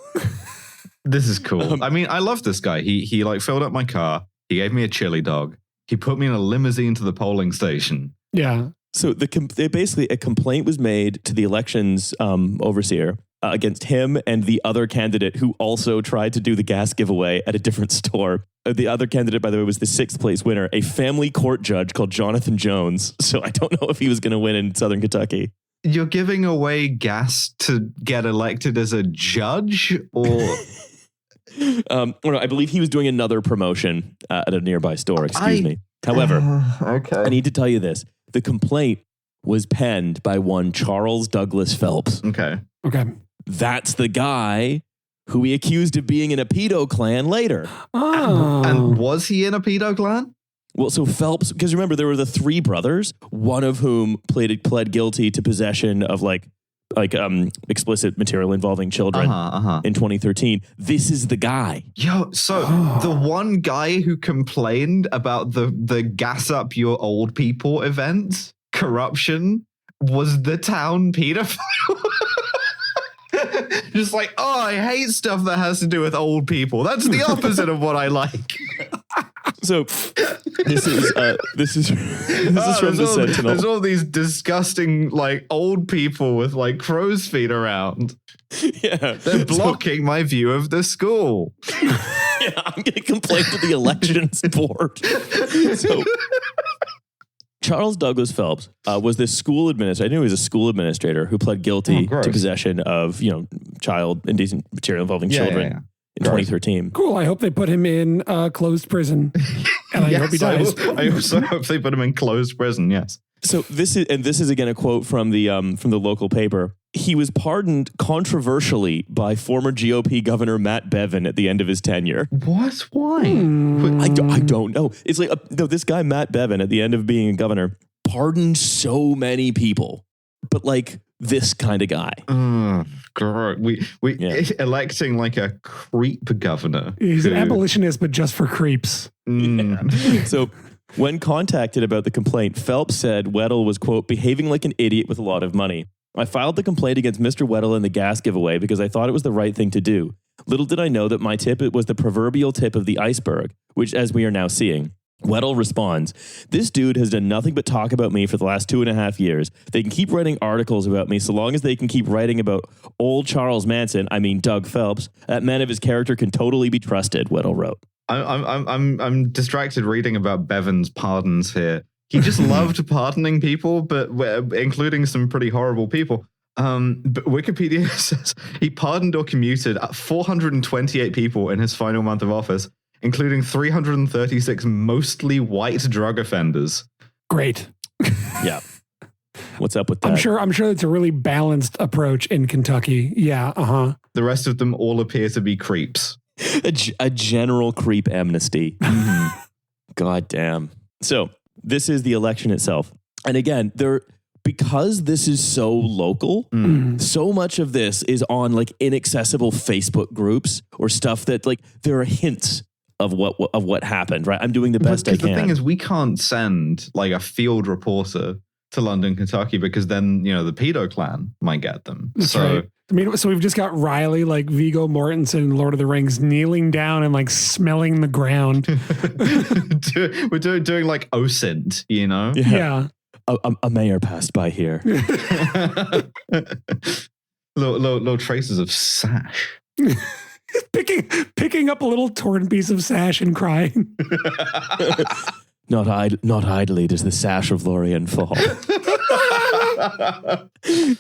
This is cool. I mean, I love this guy. He like filled up my car. He gave me a chili dog. He put me in a limousine to the polling station. Yeah. So basically a complaint was made to the elections overseer against him and the other candidate who also tried to do the gas giveaway at a different store. The other candidate, by the way, was the 6th place winner, a family court judge called Jonathan Jones. So I don't know if he was going to win in Southern Kentucky. You're giving away gas to get elected as a judge, or... I believe he was doing another promotion at a nearby store. Excuse me. However, okay. I need to tell you this. The complaint was penned by one Charles Douglas Phelps. Okay. That's the guy who he accused of being in a pedo clan later. Oh. And was he in a pedo clan? Well, so Phelps, because remember, there were the 3 brothers, one of whom pled guilty to possession of explicit material involving children in 2013. This is the guy. Yo, so the one guy who complained about the gas up your old people event, corruption, was the town pedophile. Just like, I hate stuff that has to do with old people. That's the opposite of what I like. So this is from the Sentinel. There's all these disgusting like old people with like crow's feet around. Yeah, they're blocking my view of the school. Yeah, I'm going to complain to the elections board. So Charles Douglas Phelps was this school administrator. I knew he was a school administrator who pled guilty to possession of child indecent material involving children. In 2013. Cool. I hope they put him in closed prison. And I hope he dies. I also hope they put him in closed prison. Yes. So this is again a quote from the local paper. He was pardoned controversially by former GOP Governor Matt Bevin at the end of his tenure. What? Why? I don't know. It's like this guy Matt Bevin at the end of being a governor pardoned so many people, but like this kind of guy. God. We electing like a creep governor. He's an abolitionist, but just for creeps. Yeah. So when contacted about the complaint, Phelps said Weddle was, quote, behaving like an idiot with a lot of money. I filed the complaint against Mr. Weddle in the gas giveaway because I thought it was the right thing to do. Little did I know that my tip was the proverbial tip of the iceberg, which, as we are now seeing. Weddle responds, this dude has done nothing but talk about me for the last 2.5 years. They can keep writing articles about me so long as they can keep writing about old Charles Manson, I mean Doug Phelps. That man of his character can totally be trusted, Weddle wrote. I'm distracted reading about Bevan's pardons here. He just loved pardoning people, but including some pretty horrible people. But Wikipedia says he pardoned or commuted 428 people in his final month of office, including 336 mostly white drug offenders. Great. Yeah. What's up with that? I'm sure it's a really balanced approach in Kentucky. Yeah. The rest of them all appear to be creeps. A general creep amnesty. God damn. So this is the election itself. And again, because this is so local, so much of this is on like inaccessible Facebook groups or stuff that like there are hints of what happened, right? I'm doing the best I can. The thing is, we can't send like a field reporter to London, Kentucky, because then, the pedo clan might get them. That's right. I mean, so we've just got Riley, like Viggo Mortensen in Lord of the Rings, kneeling down and like smelling the ground. We're doing like OSINT, Yeah. A mayor passed by here. little traces of Sash. picking up a little torn piece of Sash and crying. Not idly does the Sash of Lórien fall.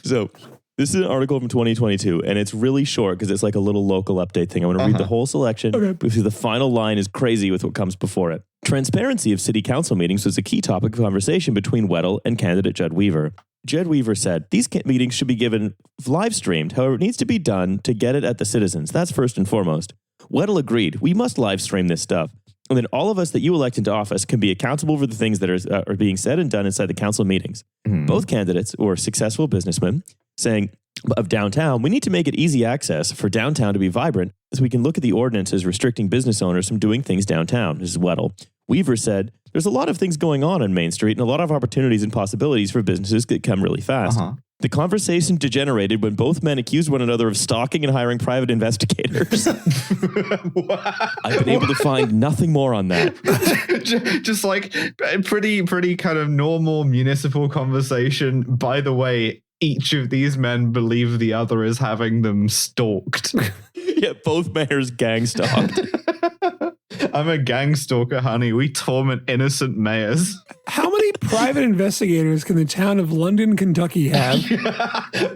So this is an article from 2022, and it's really short because it's like a little local update thing. I want to read the whole selection because the final line is crazy with what comes before it. Transparency of city council meetings was a key topic of conversation between Weddle and candidate Judd Weaver. Judd Weaver said, these meetings should be given live streamed. However, it needs to be done to get it at the citizens. That's first and foremost. Weddle agreed. We must live stream this stuff. And then all of us that you elect into office can be accountable for the things that are being said and done inside the council meetings. Both candidates were successful businessmen saying of downtown, we need to make it easy access for downtown to be vibrant so we can look at the ordinances restricting business owners from doing things downtown. This is Weddle. Weaver said, there's a lot of things going on Main Street and a lot of opportunities and possibilities for businesses that come really fast. The conversation degenerated when both men accused one another of stalking and hiring private investigators. I've been able to find nothing more on that. Just like a pretty kind of normal municipal conversation. By the way, each of these men believe the other is having them stalked. Yeah, both mayors gang stalked. I'm a gang stalker, honey. We torment innocent mayors. How many private investigators can the town of London, Kentucky have?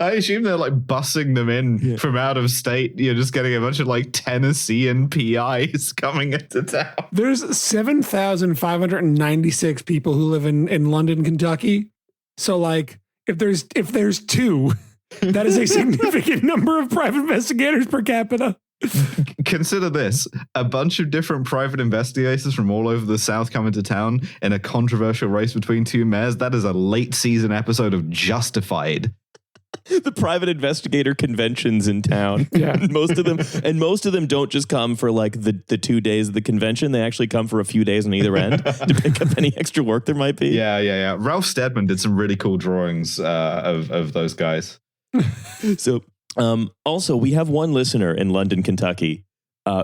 I assume they're like bussing them in from out of state. You're just getting a bunch of like Tennessean PIs coming into town. There's 7,596 people who live in London, Kentucky. So like if there's two, that is a significant number of private investigators per capita. Consider this: a bunch of different private investigators from all over the South come into town in a controversial race between two mayors. That is a late season episode of Justified. The private investigator conventions in town. Yeah. most of them don't just come for like the 2 days of the convention. They actually come for a few days on either end to pick up any extra work there might be. Yeah. Ralph Steadman did some really cool drawings of those guys. So also, we have one listener in London, Kentucky,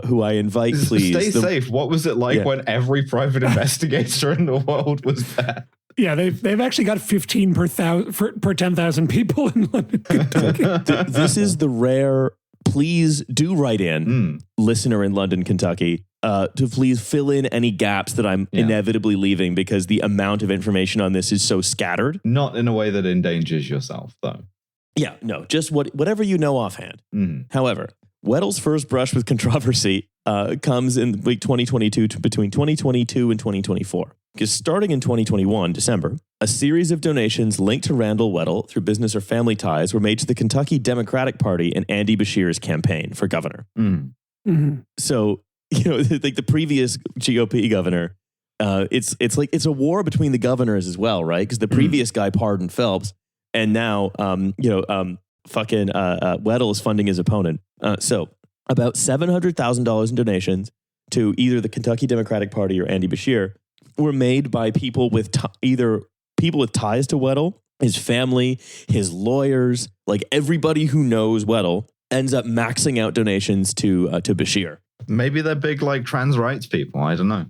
who I invite, please. Stay safe. What was it like when every private investigator in the world was there? Yeah, they've actually got 15 per 10,000 people in London, Kentucky. This is the rare, please do write in, listener in London, Kentucky, to please fill in any gaps that I'm inevitably leaving because the amount of information on this is so scattered. Not in a way that endangers yourself, though. Yeah, no, just whatever you know offhand. However, Weddle's first brush with controversy comes in like 2022 between 2022 and 2024. Because starting in 2021, December, a series of donations linked to Randall Weddle through business or family ties were made to the Kentucky Democratic Party and Andy Beshear's campaign for governor. So, like the previous GOP governor it's a war between the governors as well, right? Because the previous guy pardoned Phelps, and now Weddle is funding his opponent. So about $700,000 in donations to either the Kentucky Democratic Party or Andy Beshear were made by people with either people with ties to Weddle, his family, his lawyers, like everybody who knows Weddle ends up maxing out donations to Beshear. Maybe they're big like trans rights people. I don't know.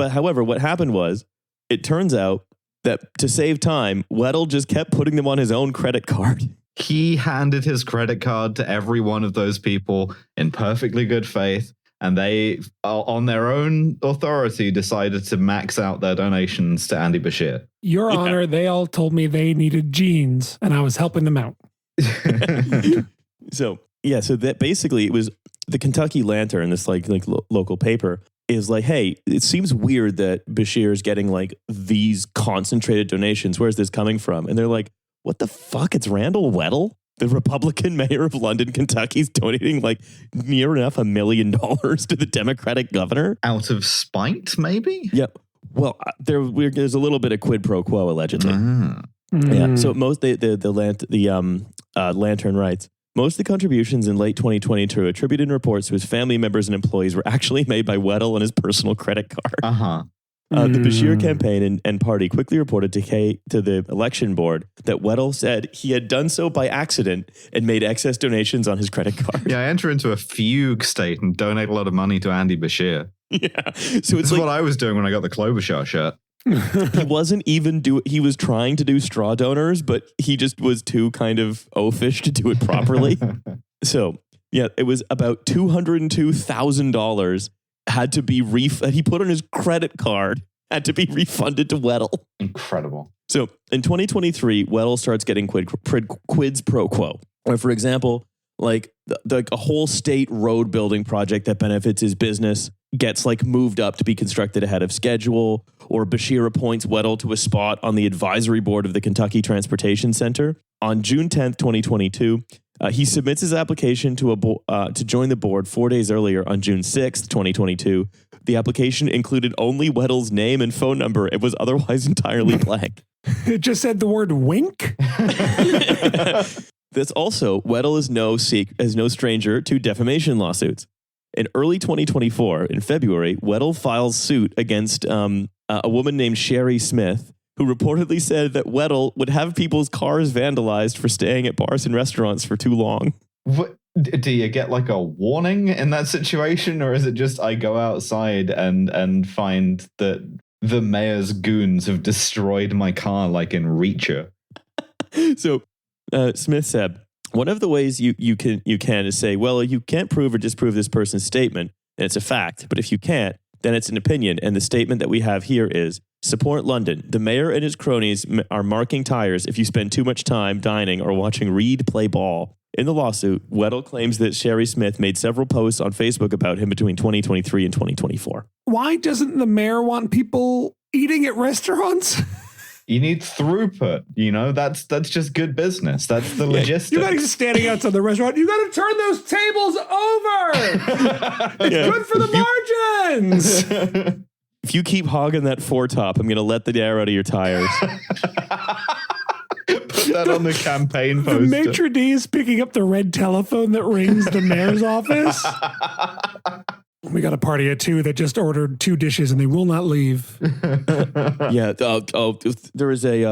However, what happened was, it turns out that to save time, Weddle just kept putting them on his own credit card. He handed his credit card to every one of those people in perfectly good faith, and they, on their own authority, decided to max out their donations to Andy Beshear. Your Honor, they all told me they needed jeans, and I was helping them out. So that basically it was the Kentucky Lantern, this like local paper, is like, hey, it seems weird that Beshear is getting like these concentrated donations. Where's this coming from? And they're like, what the fuck? It's Randall Weddle, the Republican mayor of London, Kentucky, is donating like near enough $1 million to the Democratic governor. Out of spite, maybe? Yep. Well, there's a little bit of quid pro quo, allegedly. Yeah. So most the Lantern writes, most of the contributions in late 2022 attributed in reports to his family members and employees were actually made by Weddle on his personal credit card. The Beshear campaign and party quickly reported to the election board that Weddle said he had done so by accident and made excess donations on his credit card. Yeah, I enter into a fugue state and donate a lot of money to Andy Beshear. Yeah. So it's like what I was doing when I got the Klobuchar shirt. He wasn't even he was trying to do straw donors, but he just was too kind of oafish to do it properly. So yeah, it was about $202,000 had to be he put on his credit card, had to be refunded to Weddle. Incredible. So in 2023, Weddle starts getting quids pro quo. Or for example, like a whole state road building project that benefits his business gets like moved up to be constructed ahead of schedule, or Beshear appoints Weddle to a spot on the advisory board of the Kentucky Transportation Center. On June 10th, 2022, he submits his application to join the board 4 days earlier on June 6th, 2022. The application included only Weddle's name and phone number. It was otherwise entirely blank. It just said the word wink. That's also, Weddle is no stranger to defamation lawsuits. In early 2024, in February, Weddle files suit against a woman named Sherry Smith, who reportedly said that Weddle would have people's cars vandalized for staying at bars and restaurants for too long. What, do you get like a warning in that situation, or is it just I go outside and find that the mayor's goons have destroyed my car like in Reacher? So Smith said, one of the ways you can is say, well, you can't prove or disprove this person's statement, and it's a fact. But if you can't, then it's an opinion. And the statement that we have here is, support London. The mayor and his cronies are marking tires if you spend too much time dining or watching Reed play ball. In the lawsuit, Weddle claims that Sherry Smith made several posts on Facebook about him between 2023 and 2024. Why doesn't the mayor want people eating at restaurants? You need throughput, that's just good business. That's the logistics. You're not just standing outside the restaurant. You got to turn those tables over. It's good for the margins. If you keep hogging that foretop, I'm going to let the air out of your tires. Put that on the campaign poster. The maitre d' is picking up the red telephone that rings the mayor's office. We got a party at 2 that just ordered 2 dishes and they will not leave. Yeah. There was a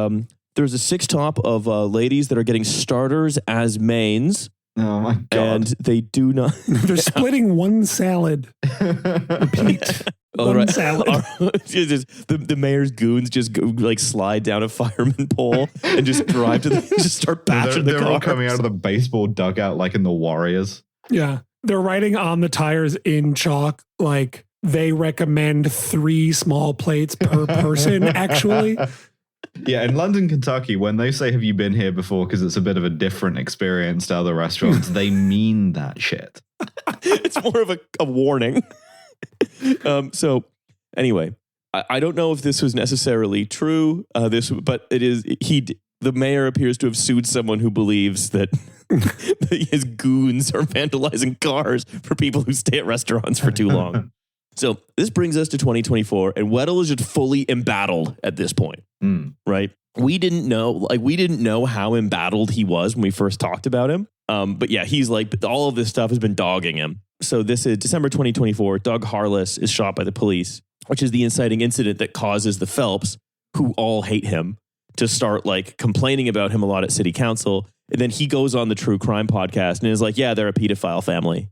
6-top of ladies that are getting starters as mains. Oh my God. And they do not. They're splitting one salad. Repeat. One salad. The mayor's goons just go, like slide down a fireman pole and just drive to just start bashing the cars. They're all coming out of the baseball dugout like in the Warriors. Yeah. They're writing on the tires in chalk, like they recommend 3 small plates per person, actually. Yeah, in London, Kentucky, when they say, have you been here before? Because it's a bit of a different experience to other restaurants. They mean that shit. It's more of a warning. So anyway, I don't know if this was necessarily true, but it is. The mayor appears to have sued someone who believes that his goons are vandalizing cars for people who stay at restaurants for too long. So this brings us to 2024, and Weddle is just fully embattled at this point, right? We didn't know how embattled he was when we first talked about him. But yeah, he's like, all of this stuff has been dogging him. So this is December 2024. Doug Harless is shot by the police, which is the inciting incident that causes the Phelps, who all hate him, to start like complaining about him a lot at city council. And then he goes on the True Crime podcast and is like, yeah, they're a pedophile family.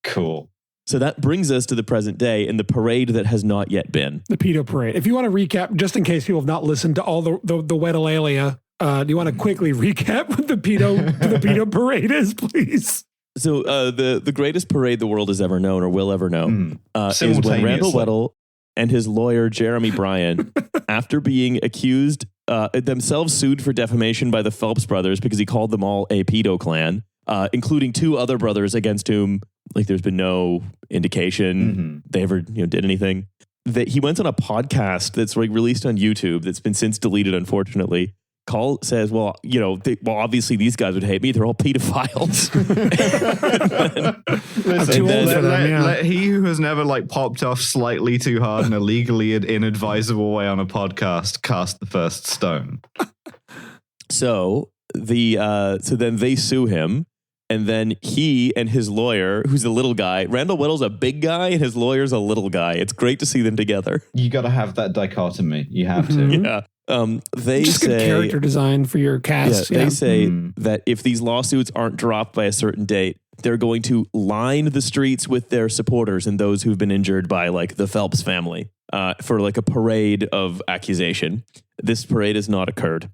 Cool. So that brings us to the present day and the parade that has not yet been. The pedo parade. If you want to recap, just in case people have not listened to all the Weddle-alia, do you want to quickly recap what the pedo parade is, please? So the greatest parade the world has ever known or will ever know is when Randall Weddle and his lawyer, Jeremy Bryan, after being accused, themselves sued for defamation by the Phelps brothers because he called them all a pedo clan, including two other brothers against whom there's been no indication they ever did anything. That he went on a podcast that's released on YouTube that's been since deleted, unfortunately. Says, obviously these guys would hate me. They're all pedophiles. Let he who has never popped off slightly too hard in a legally inadvisable way on a podcast cast the first stone. So then they sue him. And then he and his lawyer, who's a little guy, Randall Weddle's a big guy and his lawyer's a little guy. It's great to see them together. You got to have that dichotomy. You have to. Yeah. They just say good character design for your cast. They say that if these lawsuits aren't dropped by a certain date, they're going to line the streets with their supporters and those who've been injured by the Phelps family for a parade of accusation. This parade has not occurred.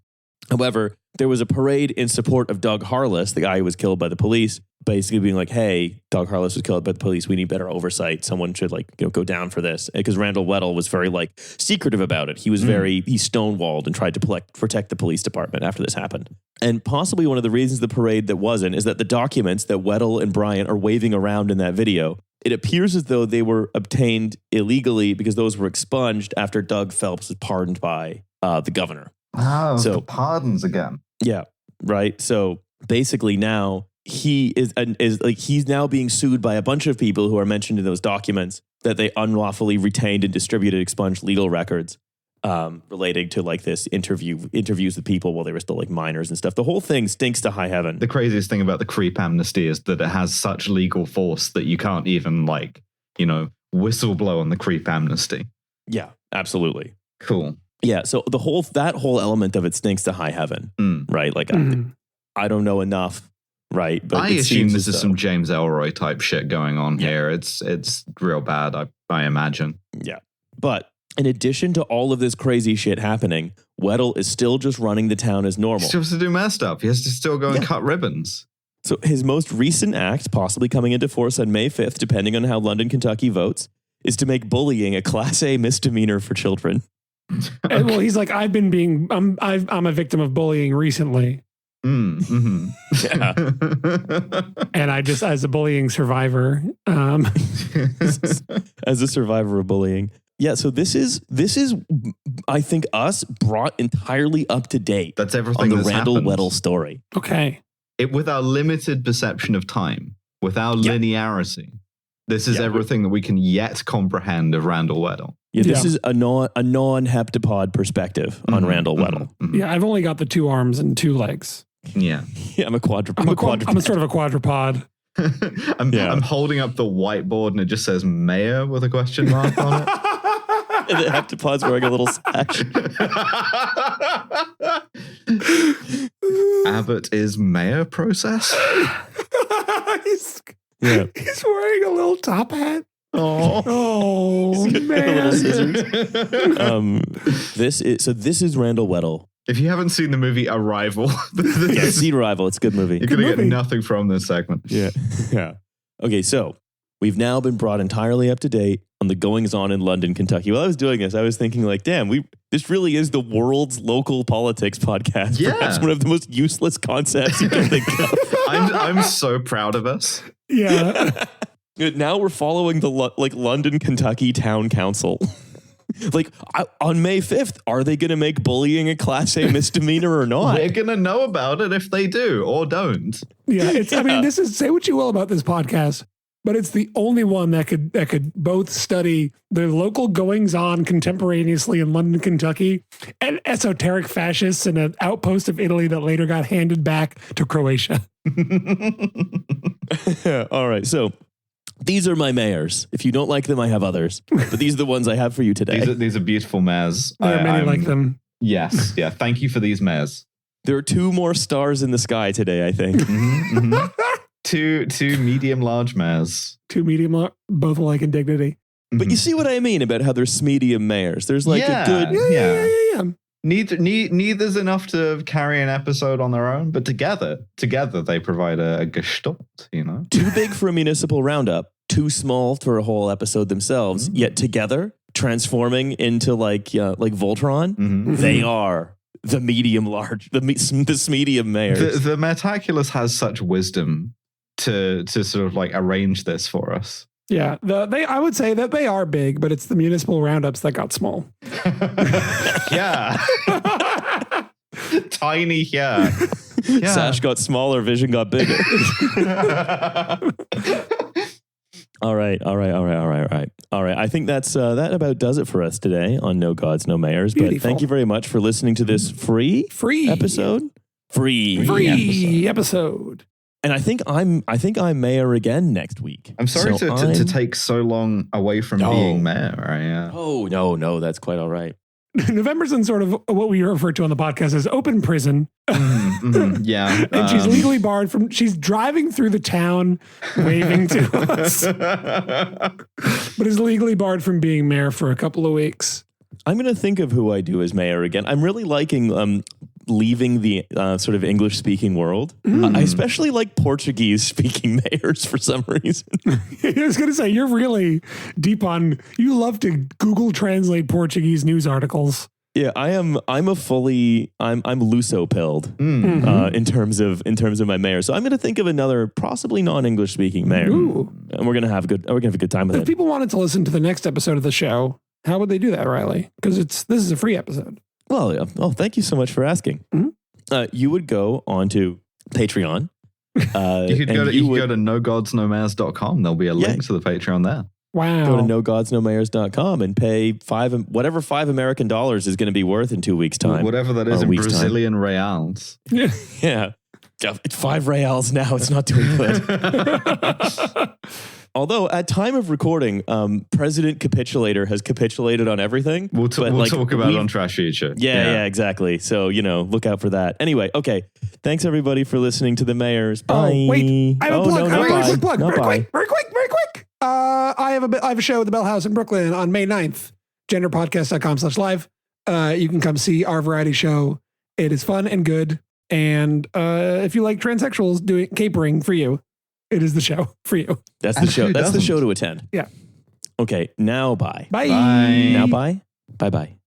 However, there was a parade in support of Doug Harless, the guy who was killed by the police, basically being like, hey, Doug Harless was killed by the police. We need better oversight. Someone should go down for this. Because Randall Weddle was very secretive about it. He was he stonewalled and tried to protect the police department after this happened. And possibly one of the reasons the parade that wasn't is that the documents that Weddle and Bryan are waving around in that video, it appears as though they were obtained illegally because those were expunged after Doug Phelps was pardoned by the governor. Oh, so the pardons again. Yeah, right. So basically now he he's now being sued by a bunch of people who are mentioned in those documents that they unlawfully retained and distributed expunged legal records relating to this interviews with people while they were still minors and stuff. The whole thing stinks to high heaven. The craziest thing about the creep amnesty is that it has such legal force that you can't even whistleblow on the creep amnesty. Yeah, absolutely. Cool. Yeah, so that whole element of it stinks to high heaven, right? I don't know enough, right? But I assume this is some James Ellroy type shit going on here. It's real bad, I imagine. Yeah, but in addition to all of this crazy shit happening, Weddle is still just running the town as normal. He still has to do messed up. He has to still go and cut ribbons. So his most recent act, possibly coming into force on May 5th, depending on how London, Kentucky votes, is to make bullying a Class A misdemeanor for children. And, well, he's like, I'm a victim of bullying recently. Yeah. And I just, as a bullying survivor, as a survivor of bullying. Yeah. So this is, I think, us brought entirely up to date. That's everything on the that's Randall happened. Weddle story. Okay. With our limited perception of time, with our linearity, this is everything that we can yet comprehend of Randall Weddle. Yeah, this is a non-heptapod perspective on Randall Weddle. Yeah, I've only got the 2 arms and 2 legs. Yeah. Yeah, I'm a quadruped. I'm a sort of a quadrupod. I'm holding up the whiteboard and it just says Mayor with a question mark on it. And the heptapod's wearing a little sash. Abbott is Mayor process? He's wearing a little top hat. Oh man! This is Randall Weddle. If you haven't seen the movie Arrival, see Arrival. It's a good movie. You're gonna get nothing from this segment. Yeah. Okay, so we've now been brought entirely up to date on the goings on in London, Kentucky. While I was doing this, I was thinking damn, this really is the world's local politics podcast. Yeah. Perhaps one of the most useless concepts you can think of. I'm so proud of us. Yeah. Now we're following the London, Kentucky Town Council. On May 5th, are they going to make bullying a Class A misdemeanor or not? We're going to know about it if they do or don't. Yeah. This is, say what you will about this podcast. but it's the only one that could both study the local goings on contemporaneously in London, Kentucky, and esoteric fascists in an outpost of Italy that later got handed back to Croatia. All right. So these are my mayors. If you don't like them, I have others. But these are the ones I have for you today. These are beautiful mayors. There are many like them. Yes. Yeah. Thank you for these mayors. There are 2 more stars in the sky today, I think. Two medium large mayors. 2 medium, both alike in dignity. But you see what I mean about how there's medium mayors. There's like a good... Yeah. Neither's enough to carry an episode on their own, but together they provide a gestalt, you know? Too big for a municipal roundup, too small for a whole episode themselves, yet together, transforming into like Voltron, they are the medium large, this medium mayors. The Metaculus has such wisdom to sort of like arrange this for us. Yeah, I would say that they are big, but it's the municipal roundups that got small. Yeah. Tiny, yeah. Sash got smaller, Vision got bigger. All right. I think that about does it for us today on No Gods, No Mayors. Beautiful. But thank you very much for listening to this free episode. Free episode. And I think I'm mayor again next week. I'm sorry to take so long away from being mayor. Right? Oh, no, that's quite all right. November's in sort of what we refer to on the podcast as open prison. Yeah. And she's legally barred from, she's driving through the town waving to us, but is legally barred from being mayor for a couple of weeks. I'm going to think of who I do as mayor again. I'm really liking leaving the sort of English-speaking world. I especially like Portuguese-speaking mayors for some reason. I was going to say, you're really deep on, you love to Google translate Portuguese news articles. Yeah, I'm luso-pilled in terms of my mayor. So I'm going to think of another possibly non-English speaking mayor. Ooh. And we're going to have a good time with it. If people wanted to listen to the next episode of the show, how would they do that, Riley? Because this is a free episode. Well, thank you so much for asking. You would go onto Patreon. You could go to nogodsnomayors.com. There'll be a link to the Patreon there. Wow. Go to nogodsnomayors.com and pay whatever $5 American is going to be worth in 2 weeks' time. Whatever that is in Brazilian reals. Yeah. It's 5 reals now. It's not doing good. Although at time of recording, President Capitulator has capitulated on everything. We'll talk about it on Trash Future. Yeah, exactly. So, look out for that. Anyway, okay. Thanks everybody for listening to the Mayors. Bye. Oh, wait. I have a plug. No, I have a plug. Very quick. I have a show at the Bell House in Brooklyn on May 9th. genderpodcast.com/live. You can come see our variety show. It is fun and good. And if you like transsexuals doing capering for you, it is the show for you. That's the show. That's the show to attend. Yeah. Okay. Now, bye. Bye. Bye. Now, bye. Bye.